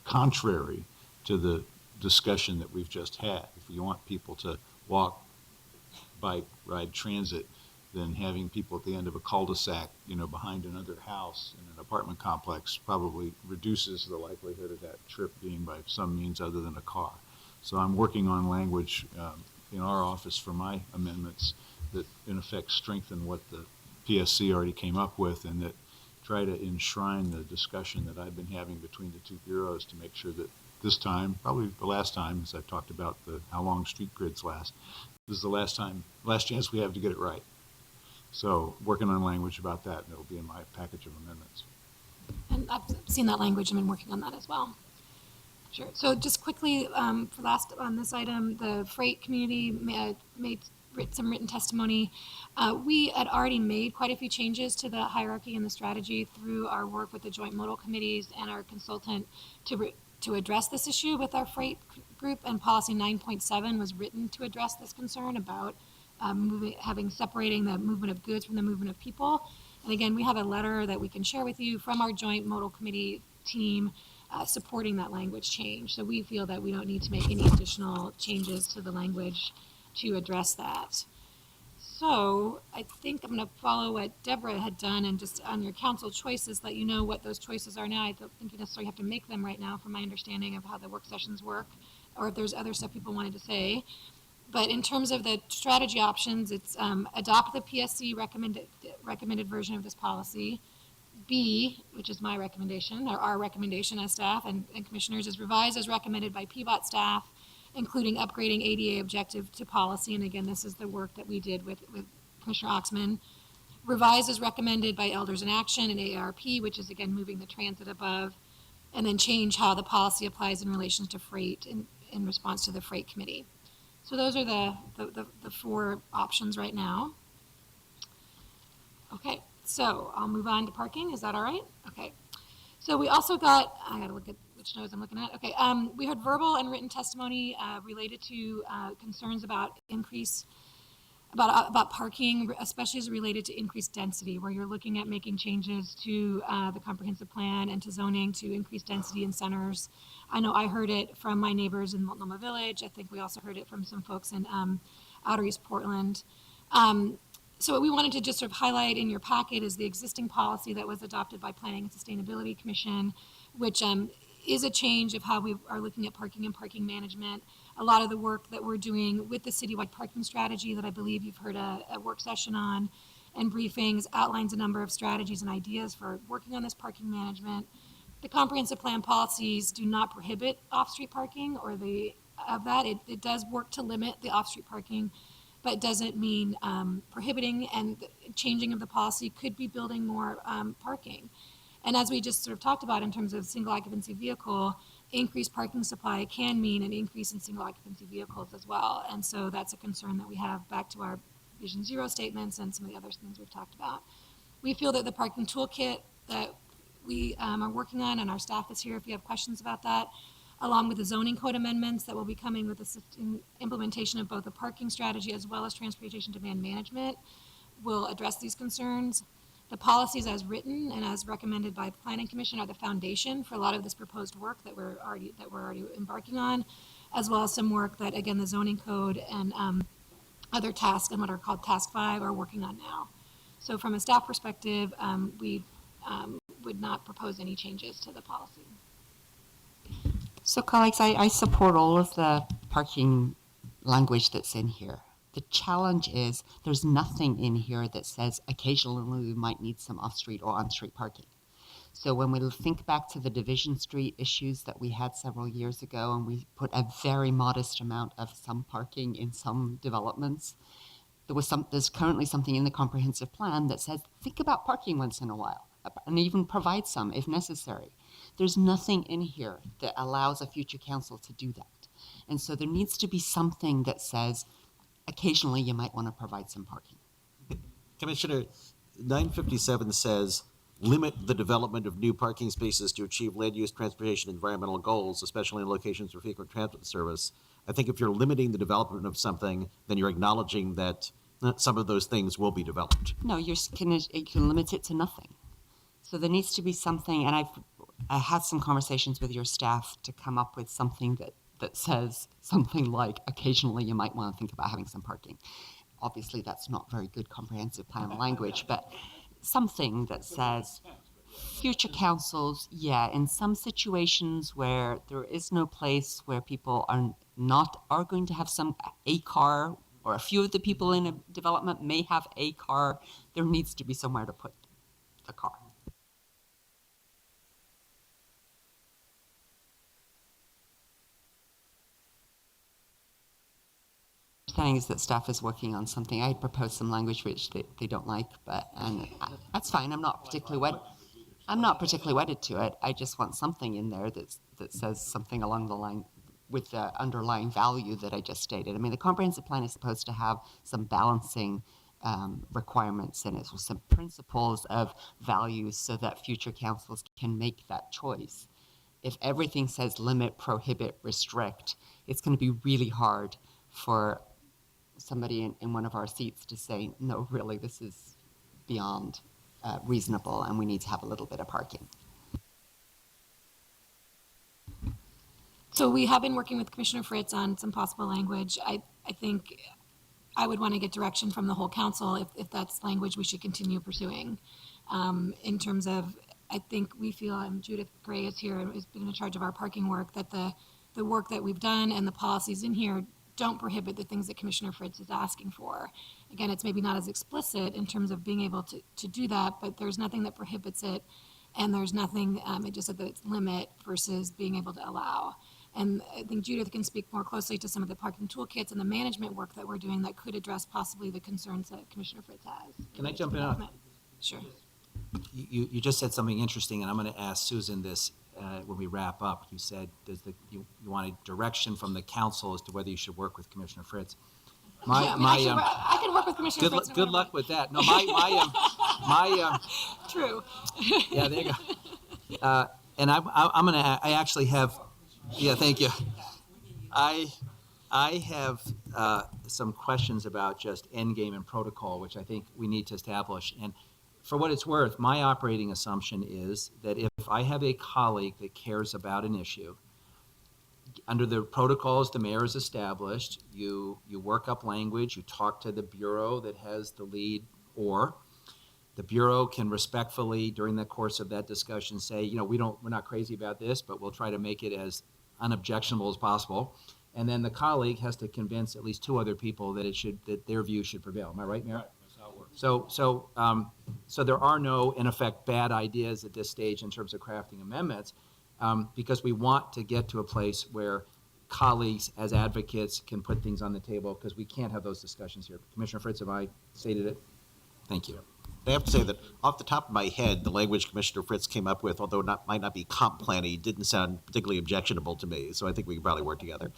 contrary to the discussion that we've just had. If you want people to walk, bike, ride transit, then having people at the end of a cul-de-sac, you know, behind another house in an apartment complex probably reduces the likelihood of that trip being by some means other than a car. So I'm working on language in our office for my amendments that in effect strengthen what the PSC already came up with, and that try to enshrine the discussion that I've been having between the two bureaus to make sure that this time, probably the last time, as I've talked about how long street grids last, this is the last chance we have to get it right. So working on language about that, and it'll be in my package of amendments. And I've seen that language and been working on that as well. Sure. So just quickly, for last on this item, the freight community made some written testimony. We had already made quite a few changes to the hierarchy and the strategy through our work with the joint modal committees and our consultant to address this issue with our freight group, and policy 9.7 was written to address this concern about separating the movement of goods from the movement of people. And again, we have a letter that we can share with you from our joint modal committee team supporting that language change. So we feel that we don't need to make any additional changes to the language to address that. So I think I'm going to follow what Deborah had done, and just on your council choices, let you know what those choices are now. I don't think you necessarily have to make them right now from my understanding of how the work sessions work, or if there's other stuff people wanted to say. But in terms of the strategy options, it's adopt the PSC recommended version of this policy. B, which is my recommendation, or our recommendation as staff and commissioners, is revised as recommended by PBOT staff, including upgrading ADA objective to policy. And again, this is the work that we did with Commissioner Oxman. Revised as recommended by Elders in Action and AARP, which is again moving the transit above. and then change how the policy applies in relation to freight in response to the freight committee. So those are the four options right now. Okay, so I'll move on to parking. Is that all right? Okay. So we also got, I gotta look at which notes I'm looking at. Okay, we heard verbal and written testimony related to concerns about about parking, especially as related to increased density, where you're looking at making changes to the comprehensive plan and to zoning to increase density in centers. I know I heard it from my neighbors in Multnomah Village. I think we also heard it from some folks in Outer East Portland. So what we wanted to just sort of highlight in your packet is the existing policy that was adopted by Planning and Sustainability Commission, which is a change of how we are looking at parking and parking management. A lot of the work that we're doing with the citywide parking strategy that I believe you've heard a work session on and briefings outlines a number of strategies and ideas for working on this parking management. The comprehensive plan policies do not prohibit off-street parking or it does work to limit the off-street parking, but doesn't mean prohibiting, and the changing of the policy could be building more parking. And as we just sort of talked about in terms of single occupancy vehicle, increased parking supply can mean an increase in single occupancy vehicles as well. And so that's a concern that we have back to our Vision Zero statements and some of the other things we've talked about. We feel that the parking toolkit that we are working on, and our staff is here if you have questions about that, along with the zoning code amendments that will be coming with the implementation of both the parking strategy as well as transportation demand management, will address these concerns. The policies as written and as recommended by the Planning Commission are the foundation for a lot of this proposed work that we're already embarking on, as well as some work that, again, the zoning code and other tasks and what are called Task 5 are working on now. So from a staff perspective, we would not propose any changes to the policy. So colleagues, I support all of the parking language that's in here. The challenge is there's nothing in here that says occasionally we might need some off-street or on-street parking. So when we think back to the Division Street issues that we had several years ago, and we put a very modest amount of some parking in some developments, there's currently something in the comprehensive plan that says think about parking once in a while and even provide some if necessary. There's nothing in here that allows a future council to do that. And so there needs to be something that says occasionally you might want to provide some parking. Commissioner, 957 says, limit the development of new parking spaces to achieve land use, transportation, and environmental goals, especially in locations for frequent transit service. I think if you're limiting the development of something, then you're acknowledging that some of those things will be developed. No, you can limit it to nothing. So there needs to be something, and I had some conversations with your staff to come up with something that says something like, occasionally you might want to think about having some parking. Obviously, that's not very good comprehensive plan language, but something that says future councils, in some situations where there is no place where people are going to have a car, or a few of the people in a development may have a car, there needs to be somewhere to put the car. Understanding is that staff is working on something. I had proposed some language which they don't like, that's fine. I'm not particularly wedded to it. I just want something in there that says something along the line with the underlying value that I just stated. I mean, the comprehensive plan is supposed to have some balancing requirements in it, so some principles of values so that future councils can make that choice. If everything says limit, prohibit, restrict, it's going to be really hard for somebody in one of our seats to say, no, really, this is beyond reasonable and we need to have a little bit of parking. So we have been working with Commissioner Fritz on some possible language. I think I would want to get direction from the whole council if that's language we should continue pursuing. In terms of, I think we feel, and Judith Gray is here and has been in charge of our parking work, that the work that we've done and the policies in here don't prohibit the things that Commissioner Fritz is asking for. Again, it's maybe not as explicit in terms of being able to do that, but there's nothing that prohibits it, and there's nothing, it just said that it's limit versus being able to allow. And I think Judith can speak more closely to some of the parking toolkits and the management work that we're doing that could address possibly the concerns that Commissioner Fritz has. Can I jump in on? Sure. You just said something interesting, and I'm going to ask Susan this. when we wrap up, you said, you wanted direction from the council as to whether you should work with Commissioner Fritz. I can work with Commissioner Fritz. Good luck with that. No, True. yeah, there you go. And I actually have, yeah, thank you. I have some questions about just endgame and protocol, which I think we need to establish. And for what it's worth, my operating assumption is that if I have a colleague that cares about an issue, under the protocols the mayor has established, you work up language, you talk to the bureau that has the lead, or the bureau can respectfully, during the course of that discussion, say, we're not crazy about this, but we'll try to make it as unobjectionable as possible. And then the colleague has to convince at least two other people that their view should prevail. Am I right, Mayor? Right. That's how it works. So there are no, in effect, bad ideas at this stage in terms of crafting amendments, because we want to get to a place where colleagues as advocates can put things on the table, because we can't have those discussions here. Commissioner Fritz, have I stated it? Thank you. I have to say that off the top of my head, the language Commissioner Fritz came up with, although might not be comp planning, didn't sound particularly objectionable to me. So I think we can probably work together.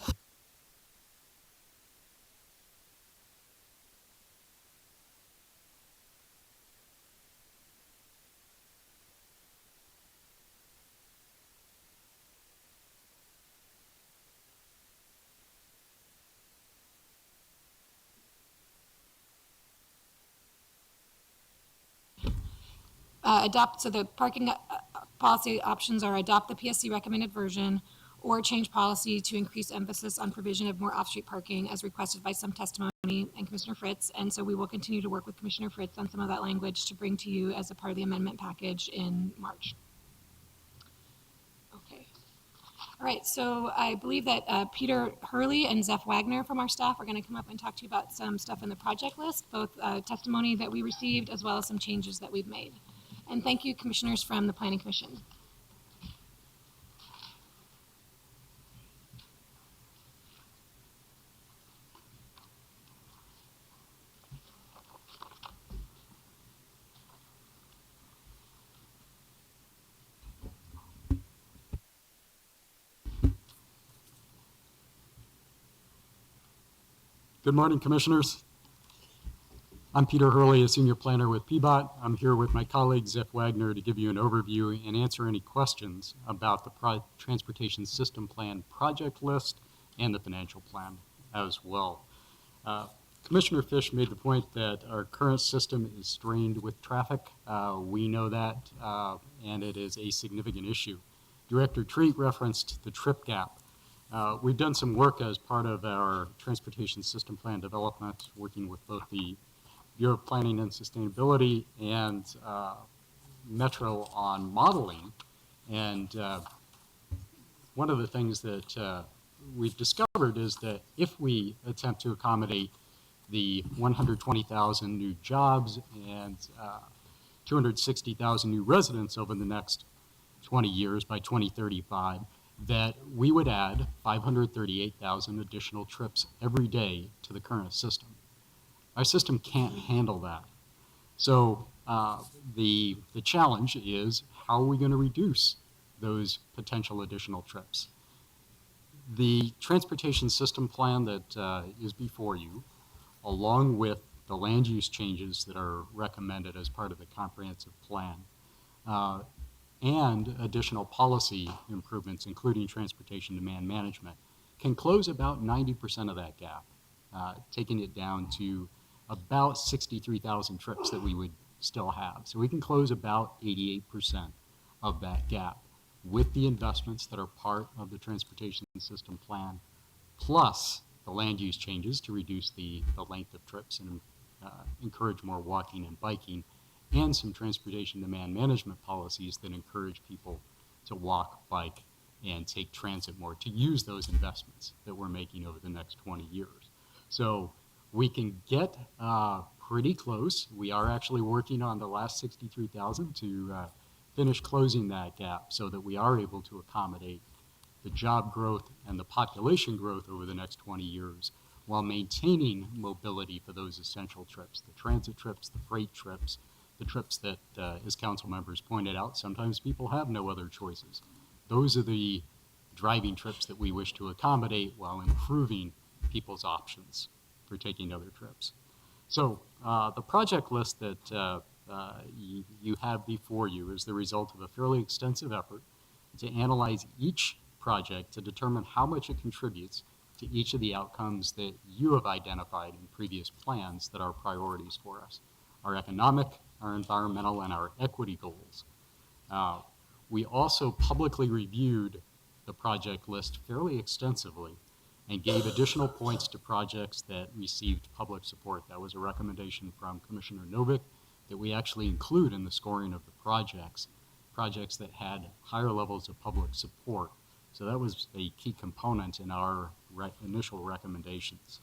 So the parking policy options are adopt the PSC recommended version or change policy to increase emphasis on provision of more off-street parking as requested by some testimony and Commissioner Fritz. And so we will continue to work with Commissioner Fritz on some of that language to bring to you as a part of the amendment package in March. Okay. All right, so I believe that Peter Hurley and Zeph Wagner from our staff are going to come up and talk to you about some stuff in the project list, both testimony that we received as well as some changes that we've made. And thank you, commissioners from the Planning Commission. Good morning, commissioners. I'm Peter Hurley, a senior planner with PBOT. I'm here with my colleague Zeph Wagner to give you an overview and answer any questions about the Transportation System Plan project list and the financial plan as well. Commissioner Fish made the point that our current system is strained with traffic. We know that, and it is a significant issue. Director Treat referenced the trip gap. We've done some work as part of our Transportation System Plan development, working with both the Bureau of Planning and Sustainability and Metro on modeling. And one of the things that we've discovered is that if we attempt to accommodate the 120,000 new jobs and 260,000 new residents over the next 20 years by 2035, that we would add 538,000 additional trips every day to the current system. Our system can't handle that. So the challenge is, how are we going to reduce those potential additional trips? The transportation system plan that is before you, along with the land use changes that are recommended as part of the comprehensive plan, and additional policy improvements, including transportation demand management, can close about 90% of that gap, taking it down to about 63,000 trips that we would still have. So we can close about 88% of that gap with the investments that are part of the transportation system plan, plus the land use changes to reduce the length of trips and encourage more walking and biking, and some transportation demand management policies that encourage people to walk, bike, and take transit more, to use those investments that we're making over the next 20 years. So we can get pretty close. We are actually working on the last 63,000 to finish closing that gap so that we are able to accommodate the job growth and the population growth over the next 20 years while maintaining mobility for those essential trips, the transit trips, the freight trips, the trips that, as council members pointed out, sometimes people have no other choices those are the driving trips that we wish to accommodate while improving people's options for taking other trips. So the project list that you have before you is the result of a fairly extensive effort to analyze each project to determine how much it contributes to each of the outcomes that you have identified in previous plans that are priorities for us: our economic, our environmental, and our equity goals. We also publicly reviewed the project list fairly extensively and gave additional points to projects that received public support. That was a recommendation from Commissioner Novick that we actually include in the scoring of the projects that had higher levels of public support. So that was a key component in our initial recommendations.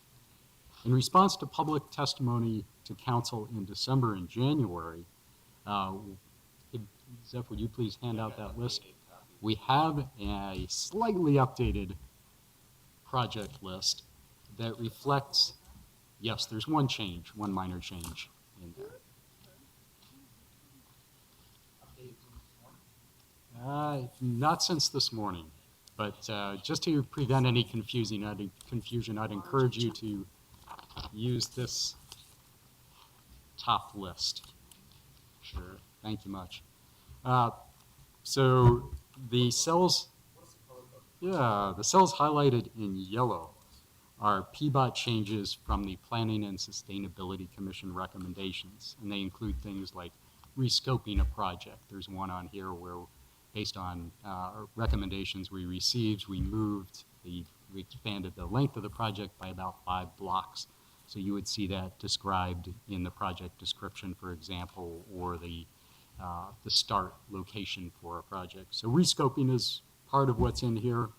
In response to public testimony to council in December and January, Zeph, would you please hand out that list? We have a slightly updated project list that reflects, yes, there's one change, one minor change in there. Not since this morning, but just to prevent any confusion, I'd encourage you to use this top list. Sure, thank you much. So the cells, the cells highlighted in yellow are PBOT changes from the Planning and Sustainability Commission recommendations, and they include things like rescoping a project. There's one on here where, based on recommendations we received, we expanded the length of the project by about 5 blocks. So you would see that described in the project description, for example, or the start location for a project. So rescoping is part of what's in here.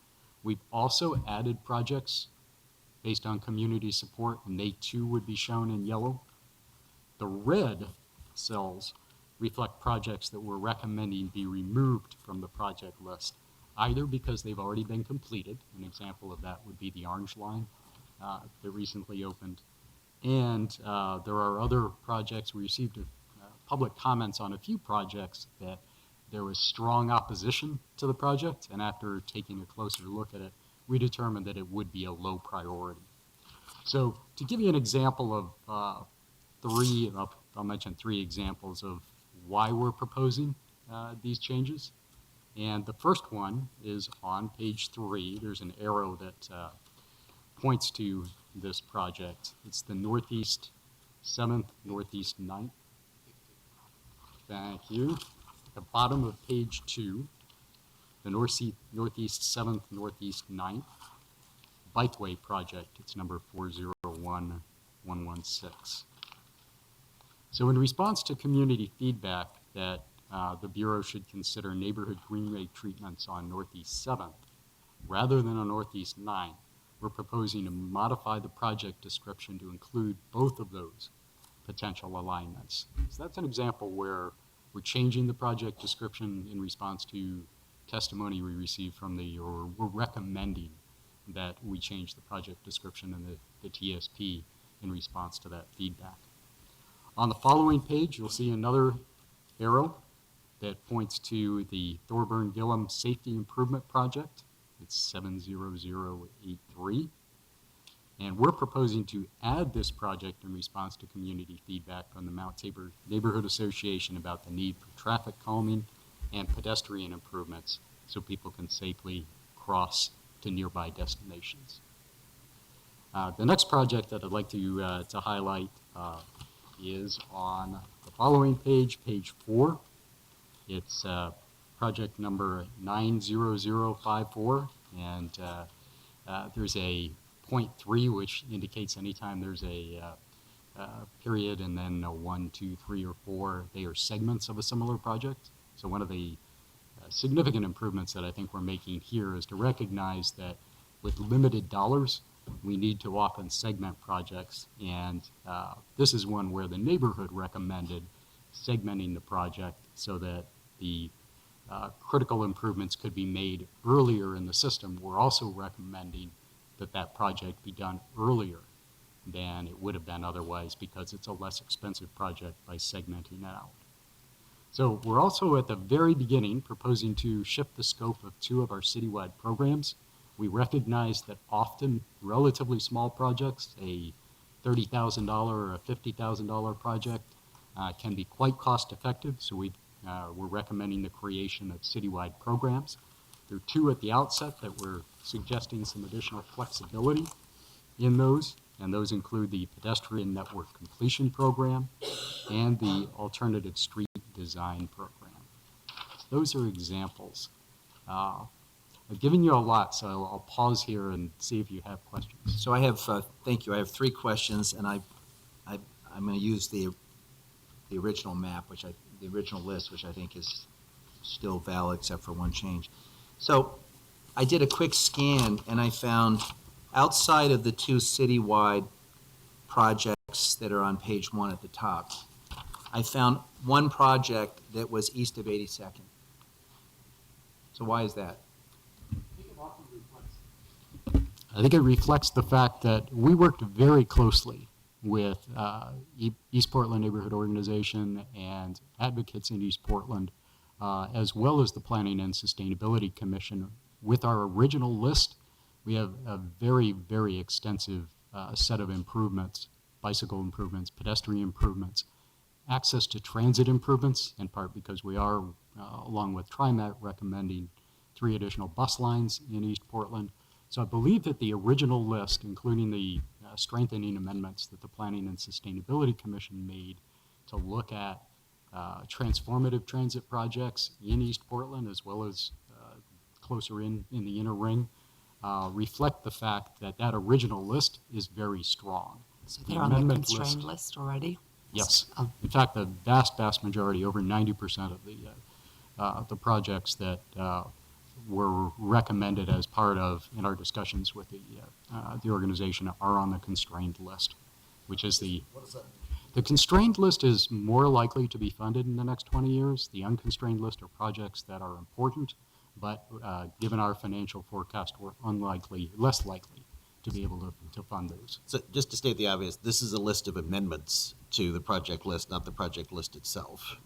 We've also added projects based on community support, and they too would be shown in yellow. The red cells reflect projects that we're recommending be removed from the project list, either because they've already been completed. An example of that would be the Orange Line that recently opened. And there are other projects. We received public comments on a few projects that there was strong opposition to the project, and after taking a closer look at it, we determined that it would be a low priority. So to give you an example of I'll mention 3 examples of why we're proposing these changes. And the first one is on page 3. There's an arrow that points to this project. It's the Northeast 7th, Northeast 9th. Thank you. At the bottom of page 2, the Northeast 7th, Northeast 9th Bikeway project. It's number 401116. So in response to community feedback that the Bureau should consider neighborhood greenway treatments on Northeast 7th rather than on Northeast 9th, we're proposing to modify the project description to include both of those potential alignments. So that's an example where we're changing the project description in response to testimony we received from or we're recommending that we change the project description and the TSP in response to that feedback. On the following page, you'll see another arrow that points to the Thorburn Gillum Safety Improvement Project. It's 70083. And we're proposing to add this project in response to community feedback from the Mount Tabor Neighborhood Association about the need for traffic calming and pedestrian improvements so people can safely cross to nearby destinations. The next project that I'd like to highlight is on the following page, page 4. It's project number 90054, and there's a point 3, which indicates anytime there's a period and then a 1, 2, 3, or 4, they are segments of a similar project. So one of the significant improvements that I think we're making here is to recognize that with limited dollars, we need to often segment projects, and this is one where the neighborhood recommended segmenting the project so that the critical improvements could be made earlier in the system. We're also recommending that that project be done earlier than it would have been otherwise because it's a less expensive project by segmenting it out. So we're also at the very beginning proposing to shift the scope of two of our citywide programs. We recognize that often relatively small projects, a $30,000 or a $50,000 project, can be quite cost effective. So we're recommending the creation of citywide programs. There are two at the outset that we're suggesting some additional flexibility in those, and those include the pedestrian network completion program and the alternative street design program. Those are examples. I've given you a lot, so I'll pause here and see if you have questions. So I have, thank you, I have three questions, and I'm going to use the original map, the original list, which I think is still valid except for one change. So I did a quick scan, and I found outside of the two citywide projects that are on page 1 at the top, I found one project that was east of 82nd. So why is that? I think it reflects the fact that we worked very closely with East Portland Neighborhood Organization and advocates in East Portland, as well as the Planning and Sustainability Commission. With our original list, we have a very, very extensive set of improvements, bicycle improvements, pedestrian improvements, access to transit improvements, in part because we are, along with TriMet, recommending 3 additional bus lines in East Portland. So I believe that the original list, including the strengthening amendments that the Planning and Sustainability Commission made to look at transformative transit projects in East Portland, as well as closer in the inner ring, reflect the fact that that original list is very strong. So they're on the constrained list already? Yes. In fact, the vast, vast majority, over 90% of the projects that were recommended as part of, in our discussions with the organization, are on the constrained list, which is What does that mean? the constrained list is more likely to be funded in the next 20 years. The unconstrained list are projects that are important, but given our financial forecast, we're less likely to be able to fund those. So just to state the obvious, this is a list of amendments to the project list, not the project list itself.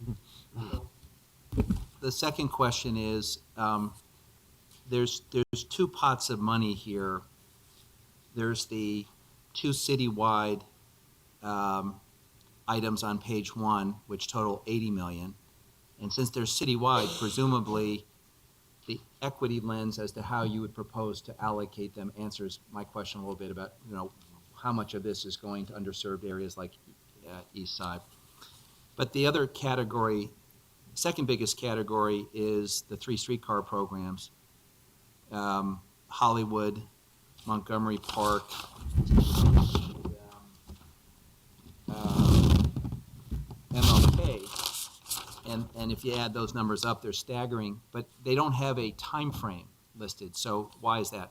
The second question is, there's 2 pots of money here. There's the 2 citywide items on page 1, which total 80 million. And since they're citywide, presumably the equity lens as to how you would propose to allocate them answers my question a little bit about, how much of this is going to underserved areas like East Side. But the other category, second biggest category, is the 3 streetcar programs. Hollywood, Montgomery Park, MLK, and if you add those numbers up, they're staggering, but they don't have a time frame listed, so why is that?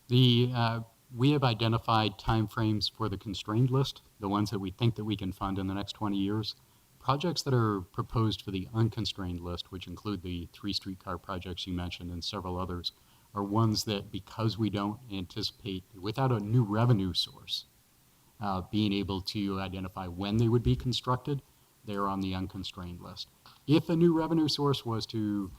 We have identified timeframes for the constrained list, the ones that we think that we can fund in the next 20 years. Projects that are proposed for the unconstrained list, which include the 3 streetcar projects you mentioned and several others, are ones that, because we don't anticipate, without a new revenue source, being able to identify when they would be constructed, they're on the unconstrained list. If a new revenue source was to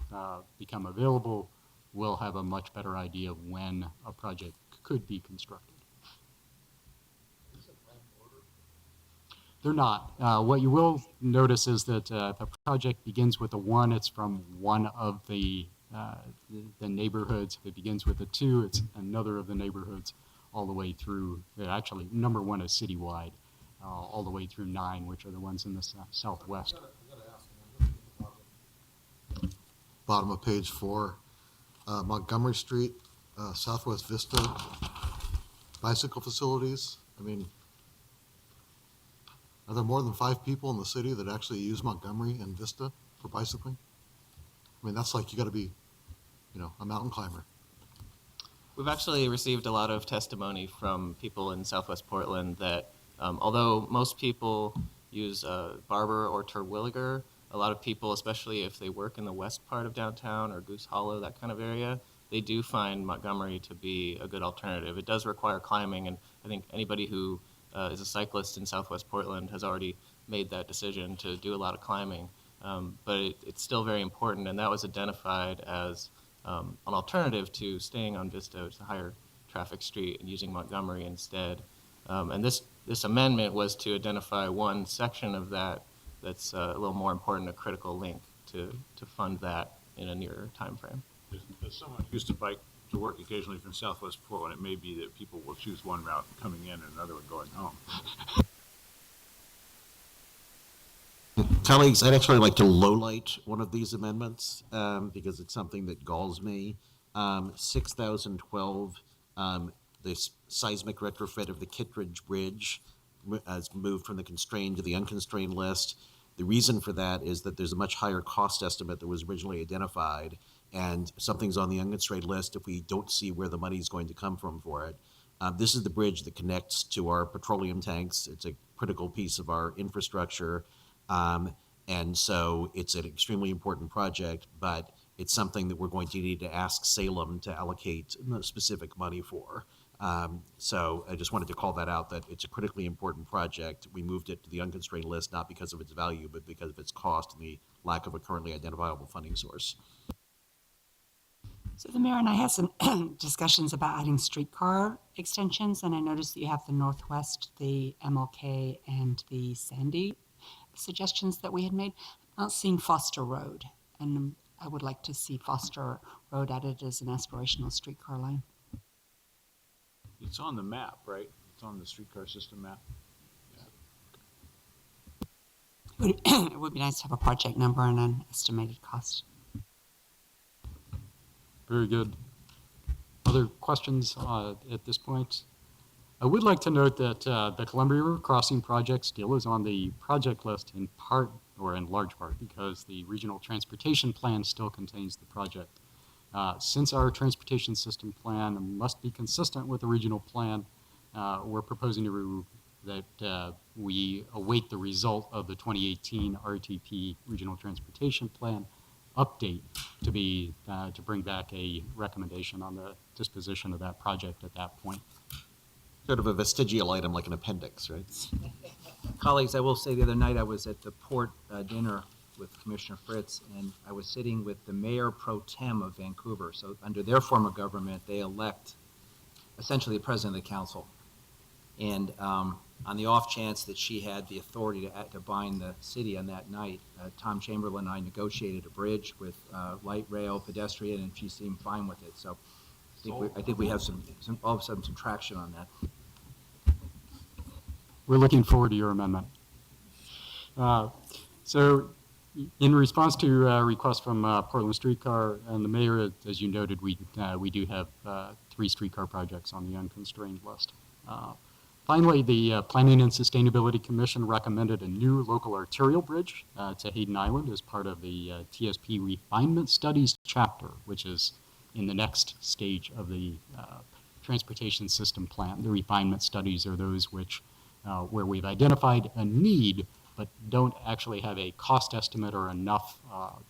become available, we'll have a much better idea of when a project could be constructed. They're not. What you will notice is that the project begins with a 1. It's from one of the neighborhoods. If it begins with a 2, it's another of the neighborhoods, all the way through. Actually, number 1 is citywide, all the way through 9, which are the ones in the southwest. Bottom of page 4, Montgomery Street, Southwest Vista, bicycle facilities. I mean, are there more than 5 people in the city that actually use Montgomery and Vista for bicycling? I mean, that's like you got to be, a mountain climber. We've actually received a lot of testimony from people in Southwest Portland that although most people use Barber or Terwilliger, a lot of people, especially if they work in the west part of downtown or Goose Hollow, that kind of area, they do find Montgomery to be a good alternative. It does require climbing, and I think anybody who is a cyclist in Southwest Portland has already made that decision to do a lot of climbing. but it's still very important, and that was identified as an alternative to staying on Vista, which is a higher traffic street, and using Montgomery instead. And this amendment was to identify one section of that that's a little more important, a critical link to fund that in a nearer time frame. As someone who used to bike to work occasionally from Southwest Portland, it may be that people will choose one route coming in and another one going home. Colleagues, I'd actually like to lowlight one of these amendments because it's something that galls me. 6012, this seismic retrofit of the Kittredge Bridge has moved from the constrained to the unconstrained list. The reason for that is that there's a much higher cost estimate that was originally identified, and something's on the unconstrained list if we don't see where the money is going to come from for it. This is the bridge that connects to our petroleum tanks. It's a critical piece of our infrastructure. And so it's an extremely important project, but it's something that we're going to need to ask Salem to allocate specific money for. So I just wanted to call that out, that it's a critically important project. We moved it to the unconstrained list, not because of its value, but because of its cost and the lack of a currently identifiable funding source. So the mayor and I had some discussions about adding streetcar extensions, and I noticed that you have the Northwest, the MLK, and the Sandy suggestions that we had made. I'm not seeing Foster Road, and I would like to see Foster Road added as an aspirational streetcar line. It's on the map, right? It's on the streetcar system map. It would be nice to have a project number and an estimated cost. Very good. Other questions at this point? I would like to note that the Columbia River Crossing project still is on the project list in part, or in large part, because the regional transportation plan still contains the project. Since our transportation system plan must be consistent with the regional plan, we're proposing that we await the result of the 2018 RTP Regional Transportation Plan update to bring back a recommendation on the disposition of that project at that point. Sort of a vestigial item like an appendix, right? Colleagues, I will say the other night I was at the port dinner with Commissioner Fritz, and I was sitting with the Mayor Pro Tem of Vancouver. So under their form of government, they elect essentially the President of the Council. And on the off chance that she had the authority to bind the city on that night, Tom Chamberlain and I negotiated a bridge with light rail, pedestrian, and she seemed fine with it. So I think we have all of a sudden some traction on that. We're looking forward to your amendment. So in response to requests from Portland Streetcar and the mayor, as you noted, we do have 3 streetcar projects on the unconstrained list. Finally, the Planning and Sustainability Commission recommended a new local arterial bridge to Hayden Island as part of the TSP Refinement Studies chapter, which is in the next stage of the transportation system plan. The refinement studies are those where we've identified a need, but don't actually have a cost estimate or enough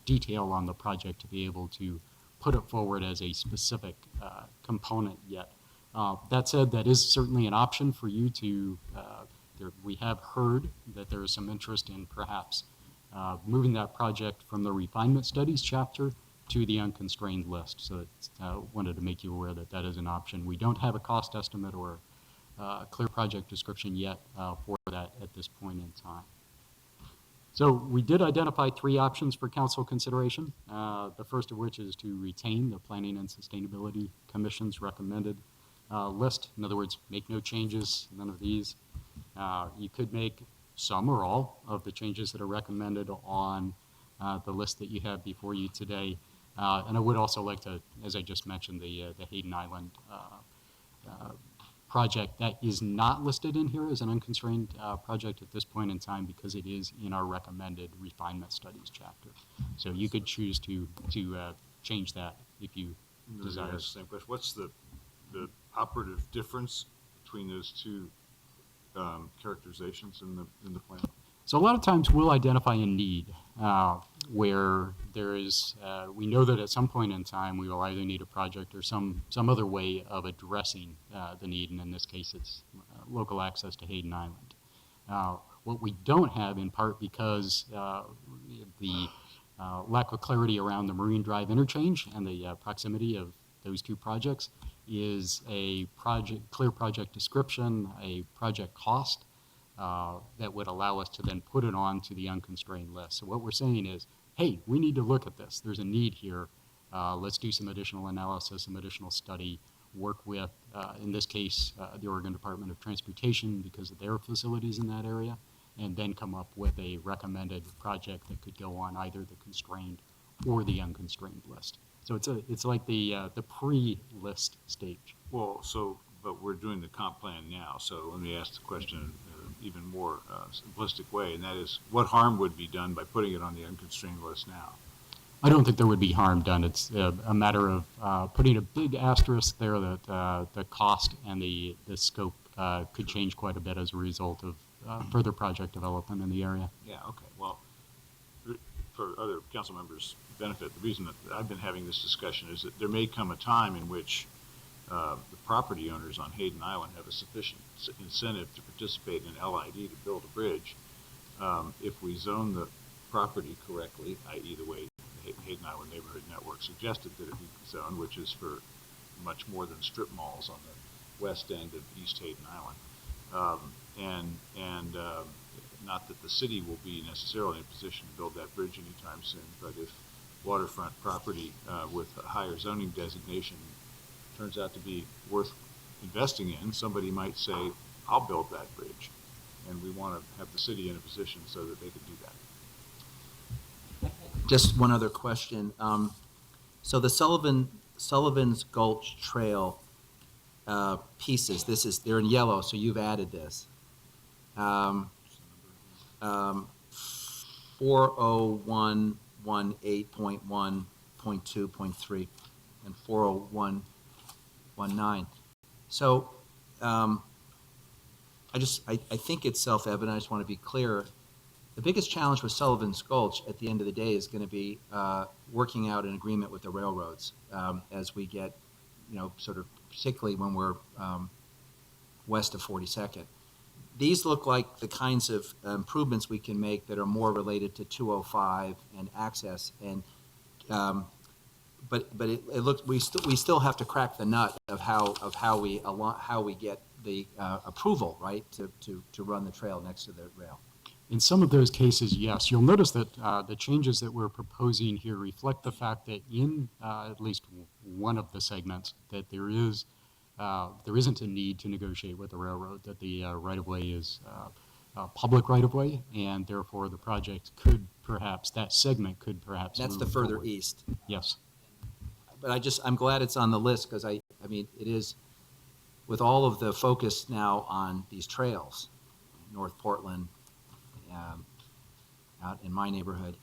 detail on the project to be able to put it forward as a specific component yet. That said, that is certainly an option for you to, we have heard that there is some interest in perhaps moving that project from the refinement studies chapter to the unconstrained list. So I wanted to make you aware that that is an option. We don't have a cost estimate or clear project description yet for that at this point in time. So we did identify 3 options for council consideration. The first of which is to retain the Planning and Sustainability Commission's recommended list. In other words, make no changes, none of these. You could make some or all of the changes that are recommended on the list that you have before you today. And I would also like to, as I just mentioned, the Hayden Island project that is not listed in here as an unconstrained project at this point in time because it is in our recommended refinement studies chapter. So you could choose to change that if you desire. Same question. What's the operative difference between those 2 characterizations in the plan? So a lot of times we'll identify a need where there is, we know that at some point in time we will either need a project or some other way of addressing the need, and in this case it's local access to Hayden Island. What we don't have, in part because the lack of clarity around the Marine Drive interchange and the proximity of those two projects, is a clear project description, a project cost that would allow us to then put it on to the unconstrained list. So what we're saying is, hey, we need to look at this. There's a need here. Let's do some additional analysis, some additional study, work with, in this case, the Oregon Department of Transportation because of their facilities in that area, and then come up with a recommended project that could go on either the constrained or the unconstrained list. So it's like the pre-list stage. Well, but we're doing the comp plan now, so let me ask the question in an even more simplistic way, and that is, what harm would be done by putting it on the unconstrained list now? I don't think there would be harm done. It's a matter of putting a big asterisk there that the cost and the scope could change quite a bit as a result of further project development in the area. Yeah, okay, well, for other council members' benefit, the reason that I've been having this discussion is that there may come a time in which the property owners on Hayden Island have a sufficient incentive to participate in an LID to build a bridge. If we zone the property correctly, i.e. the way the Hayden Island Neighborhood Network suggested that it be zoned, which is for much more than strip malls on the west end of East Hayden Island. Not that the city will be necessarily in a position to build that bridge anytime soon, but if waterfront property with a higher zoning designation turns out to be worth investing in, somebody might say, I'll build that bridge. And we want to have the city in a position so that they can do that. Just one other question. So the Sullivan's Gulch Trail pieces, they're in yellow, so you've added this. 40118.1.2.3 and 40119. So I think it's self-evident. I just want to be clear. The biggest challenge with Sullivan's Gulch at the end of the day is going to be working out an agreement with the railroads as we get, sort of particularly when we're west of 42nd. These look like the kinds of improvements we can make that are more related to 205 and access. And but it looks we still have to crack the nut of how we get the approval, right, to run the trail next to the rail. In some of those cases, yes. You'll notice that the changes that we're proposing here reflect the fact that in at least one of the segments that there isn't a need to negotiate with the railroad, that the right-of-way is public right-of-way, and therefore the project that segment could perhaps That's move the further forward. east. Yes. But I'm glad it's on the list because I mean, it is, with all of the focus now on these trails, North Portland, out in my neighborhood,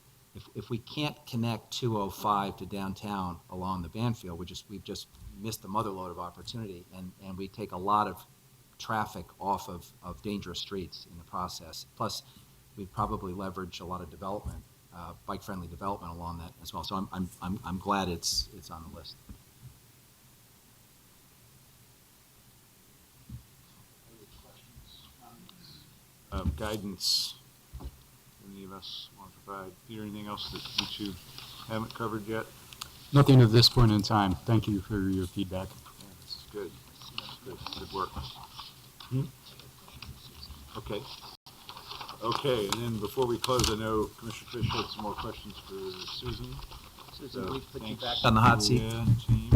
if we can't connect 205 to downtown along the Banfield, we've just missed the motherlode of opportunity, and we take a lot of traffic off of dangerous streets in the process. Plus, we probably leverage a lot of development, bike-friendly development along that as well. So I'm glad it's on the list. Guidance, any of us want to provide? Peter, anything else that you two haven't covered yet? Nothing at this point in time. Thank you for your feedback. Yeah, this is good. Good work. Okay, and then before we close, I know Commissioner Fish had some more questions for Susan. Susan, So we put you thanks, back on the hot seat. Julia and team.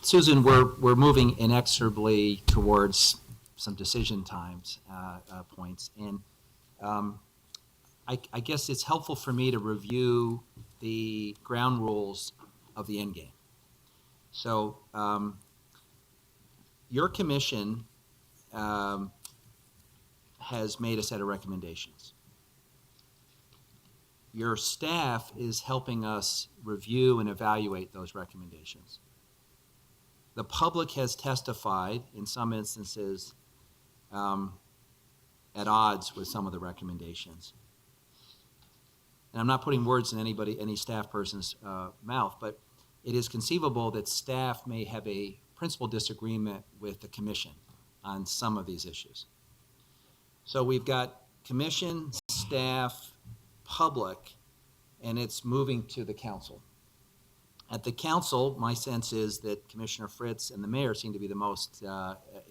Susan, we're moving inexorably towards some decision times points, and I guess it's helpful for me to review the ground rules of the endgame. So your commission has made a set of recommendations. Your staff is helping us review and evaluate those recommendations. The public has testified, in some instances, at odds with some of the recommendations. And I'm not putting words in any staff person's mouth, but it is conceivable that staff may have a principal disagreement with the commission on some of these issues. So we've got commission, staff, public, and it's moving to the council. At the council, my sense is that Commissioner Fritz and the mayor seem to be the most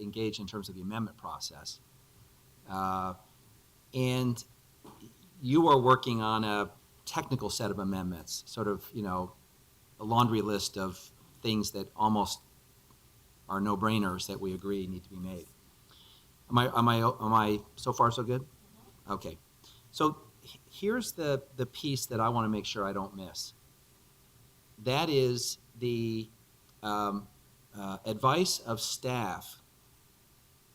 engaged in terms of the amendment process. And you are working on a technical set of amendments, sort of, a laundry list of things that almost are no-brainers that we agree need to be made. Am I so far so good? Okay. So here's the piece that I want to make sure I don't miss. That is the advice of staff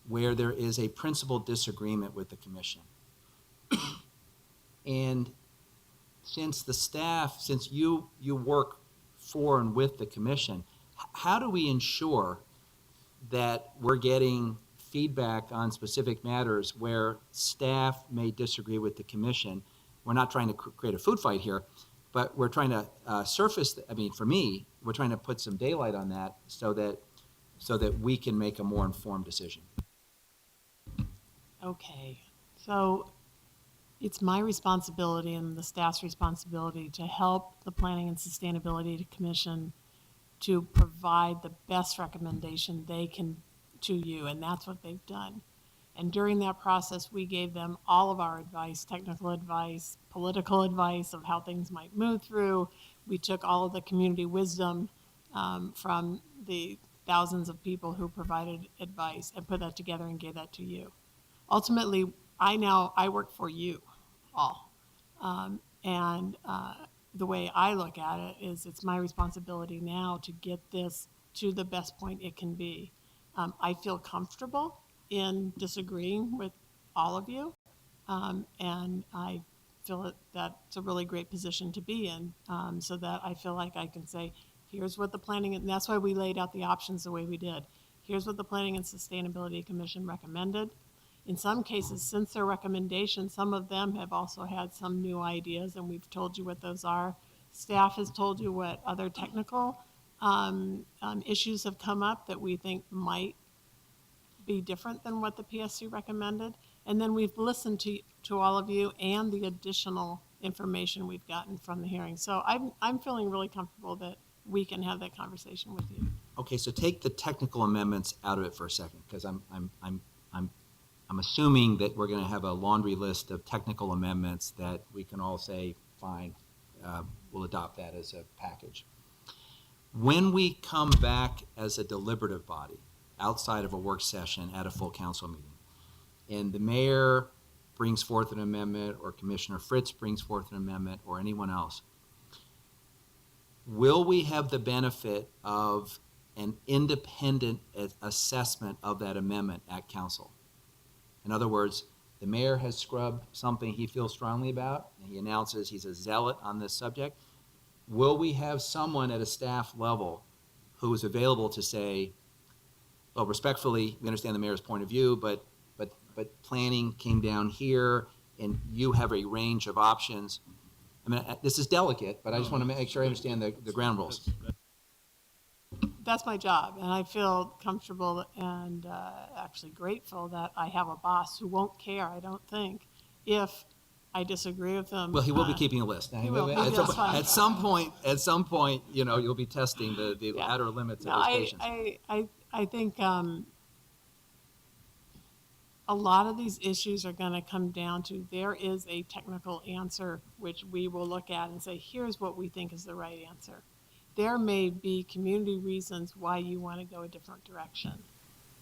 where there is a principal disagreement with the commission. And since you work for and with the commission, how do we ensure that we're getting feedback on specific matters where staff may disagree with the commission? We're not trying to create a food fight here, but we're trying to for me, we're trying to put some daylight on that so that we can make a more informed decision. Okay, so it's my responsibility and the staff's responsibility to help the Planning and Sustainability Commission to provide the best recommendation they can to you, and that's what they've done. And during that process, we gave them all of our advice, technical advice, political advice of how things might move through. We took all of the community wisdom from the thousands of people who provided advice and put that together and gave that to you. Ultimately, I work for you all. The way I look at it is it's my responsibility now to get this to the best point it can be. I feel comfortable in disagreeing with all of you, and I feel that's a really great position to be in, so that I feel like I can say, here's what the planning, and that's why we laid out the options the way we did. Here's what the Planning and Sustainability Commission recommended. In some cases, since their recommendation, some of them have also had some new ideas, and we've told you what those are. Staff has told you what other technical issues have come up that we think might be different than what the PSC recommended. And then we've listened to all of you and the additional information we've gotten from the hearing. So I'm feeling really comfortable that we can have that conversation with you. Okay, so take the technical amendments out of it for a second, because I'm assuming that we're going to have a laundry list of technical amendments that we can all say, fine, we'll adopt that as a package. When we come back as a deliberative body, outside of a work session at a full council meeting, and the mayor brings forth an amendment, or Commissioner Fritz brings forth an amendment, or anyone else, will we have the benefit of an independent assessment of that amendment at council? In other words, the mayor has scrubbed something he feels strongly about, and he announces he's a zealot on this subject. Will we have someone at a staff level who is available to say, well, respectfully, we understand the mayor's point of view, but planning came down here, and you have a range of options. I mean, this is delicate, but I just want to make sure I understand the ground rules. That's my job, and I feel comfortable and actually grateful that I have a boss who won't care, I don't think, if I disagree with them. Well, he will be keeping a list. Now, He will. Maybe that's fine. At some point, you'll be testing the outer limits of his patience. I think a lot of these issues are going to come down to there is a technical answer which we will look at and say, here's what we think is the right answer. There may be community reasons why you want to go a different direction.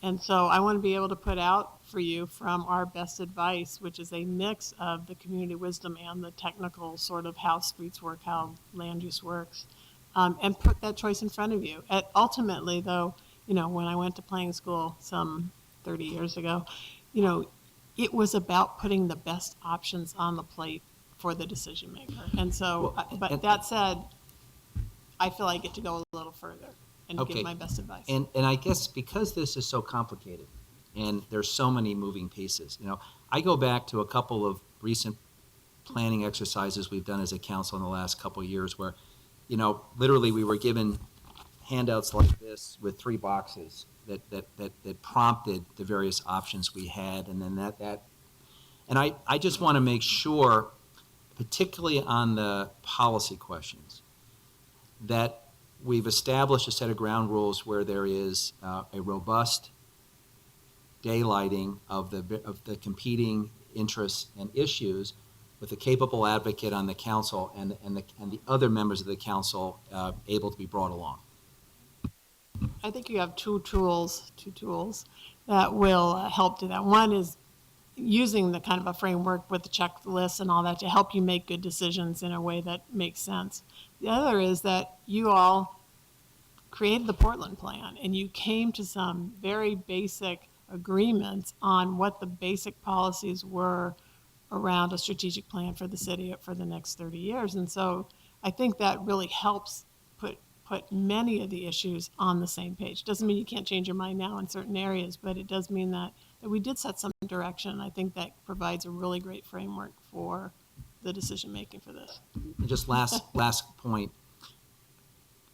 And so I want to be able to put out for you from our best advice, which is a mix of the community wisdom and the technical sort of how streets work, how land use works, and put that choice in front of you. Ultimately, though, when I went to planning school some 30 years ago, it was about putting the best options on the plate for the decision maker. And so, that said, I feel I get to go a little further and give my best advice. And I guess because this is so complicated and there's so many moving pieces, I go back to a couple of recent planning exercises we've done as a council in the last couple of years where literally we were given handouts like this with 3 boxes that prompted the various options we had, and then and I just want to make sure, particularly on the policy questions, that we've established a set of ground rules where there is a robust daylighting of the competing interests and issues, with a capable advocate on the council and the other members of the council able to be brought along. I think you have two tools that will help do that. One is using the kind of a framework with the checklists and all that to help you make good decisions in a way that makes sense. The other is that you all created the Portland plan and you came to some very basic agreements on what the basic policies were around a strategic plan for the city for the next 30 years. And so I think that really helps put many of the issues on the same page. Doesn't mean you can't change your mind now in certain areas, but it does mean that we did set some direction. I think that provides a really great framework for the decision-making for this. And just last point,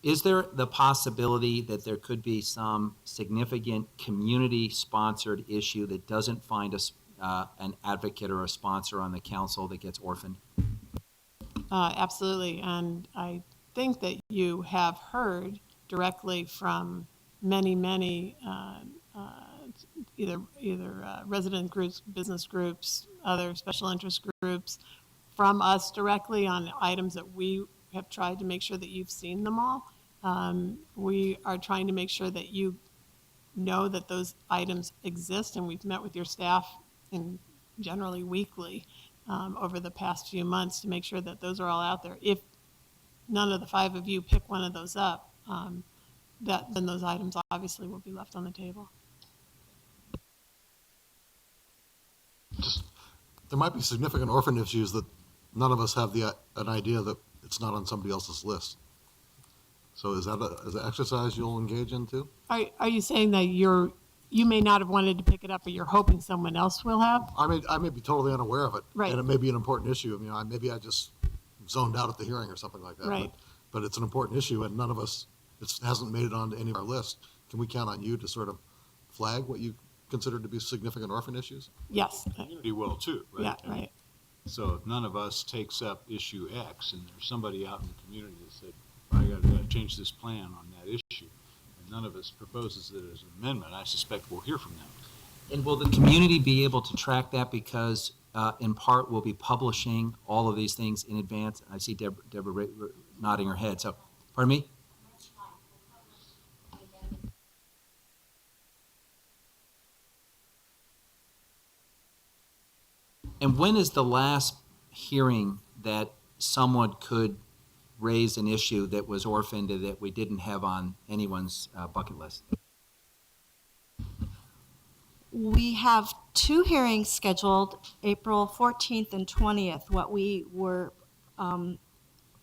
is there the possibility that there could be some significant community-sponsored issue that doesn't find an advocate or a sponsor on the council that gets orphaned? Absolutely, and I think that you have heard directly from many either resident groups, business groups, other special interest groups, from us directly on items that we have tried to make sure that you've seen them all. We are trying to make sure that you know that those items exist, and we've met with your staff in generally weekly over the past few months to make sure that those are all out there. If none of the 5 of you pick one of those up, then those items obviously will be left on the table. There might be significant orphan issues that none of us have an idea that it's not on somebody else's list. So is that an exercise you'll engage in too? Are you saying that you may not have wanted to pick it up, but you're hoping someone else will have? I may be totally unaware of it. Right. And it may be an important issue. Maybe I just zoned out at the hearing or something like that. Right. But it's an important issue, and none of us, it hasn't made it onto any of our list. Can we count on you to sort of flag what you consider to be significant orphan issues? Yes. Community will too, right? Yeah, right. So if none of us takes up issue X, and there's somebody out in the community that said, I got to change this plan on that issue, and none of us proposes it as an amendment, I suspect we'll hear from them. And will the community be able to track that, because in part we'll be publishing all of these things in advance? I see Deborah nodding her head. So, pardon me? And when is the last hearing that someone could raise an issue that was orphaned that we didn't have on anyone's bucket list? We have 2 hearings scheduled, April 14th and 20th. What we were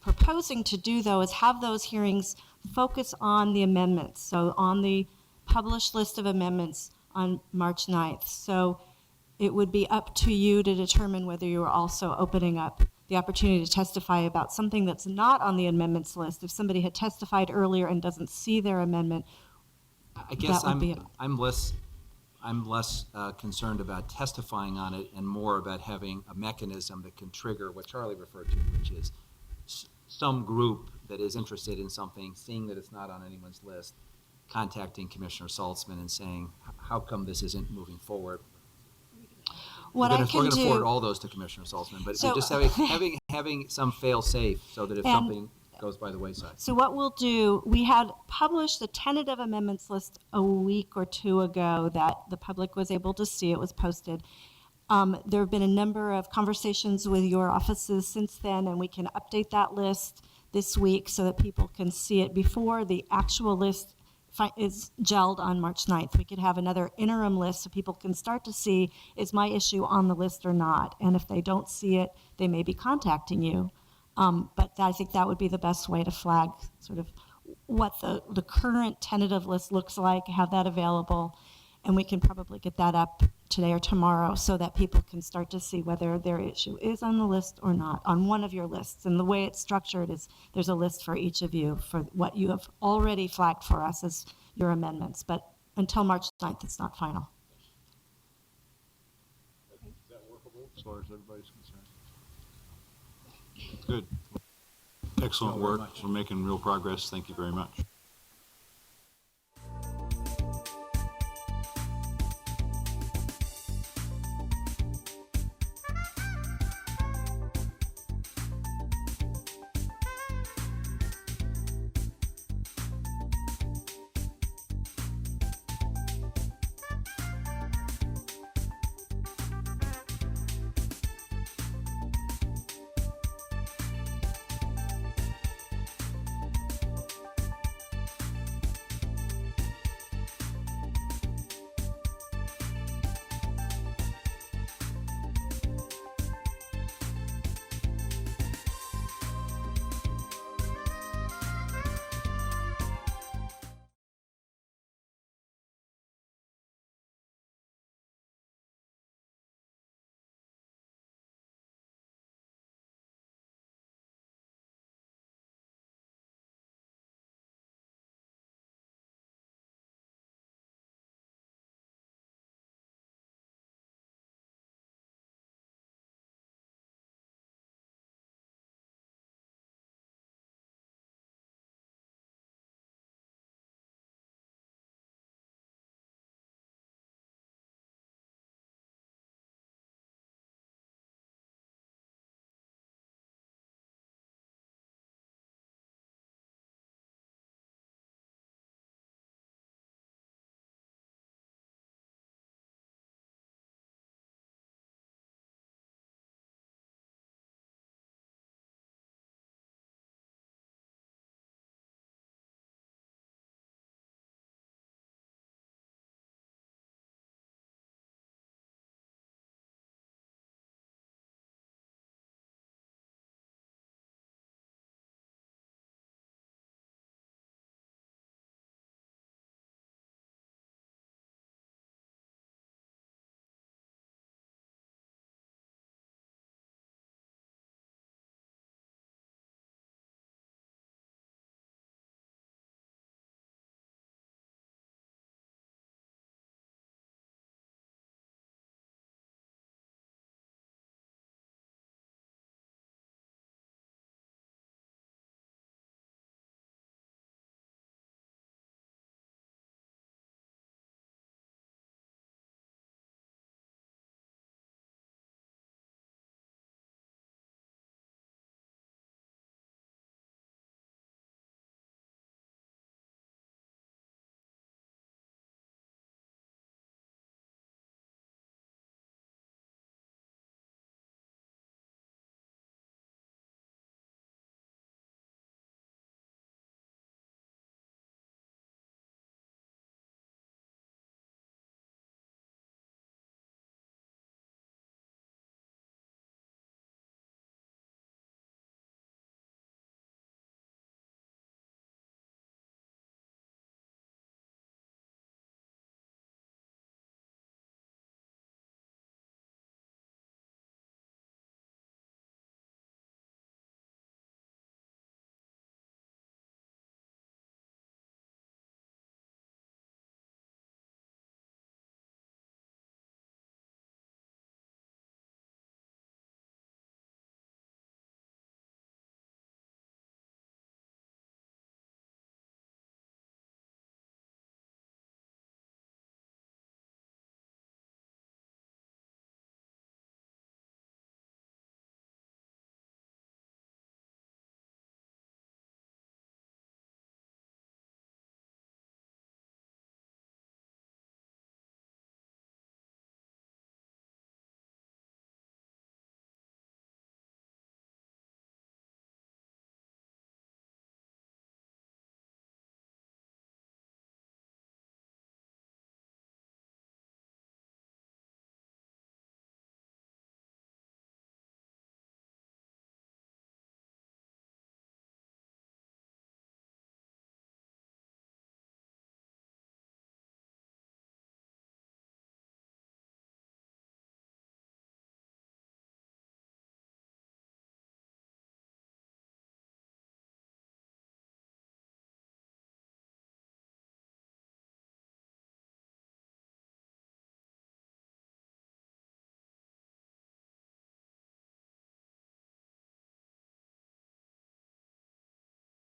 proposing to do, though, is have those hearings focus on the amendments, so on the published list of amendments on March 9th. So it would be up to you to determine whether you are also opening up the opportunity to testify about something that's not on the amendments list. If somebody had testified earlier and doesn't see their amendment, I guess that would be it. I'm less concerned about testifying on it and more about having a mechanism that can trigger what Charlie referred to, which is some group that is interested in something, seeing that it's not on anyone's list, contacting Commissioner Saltzman and saying, how come this isn't moving forward? What we're I going can to do, forward all those to Commissioner Saltzman, but So- just having some fail-safe so that if And- something goes by the wayside. So what we'll do, we had published the tentative amendments list a week or 2 ago that the public was able to see. It was posted. There have been a number of conversations with your offices since then, and we can update that list this week so that people can see it before the actual list is gelled on March 9th. We could have another interim list so people can start to see, is my issue on the list or not? And if they don't see it, they may be contacting you. But I think that would be the best way to flag sort of what the current tentative list looks like, have that available. And we can probably get that up today or tomorrow so that people can start to see whether their issue is on the list or not, on one of your lists. And the way it's structured is there's a list for each of you for what you have already flagged for us as your amendments. But until March 9th, it's not final. Is that workable as far as everybody's concerned? Good. Excellent Thank you very work. much. We're making real progress. Thank you very much.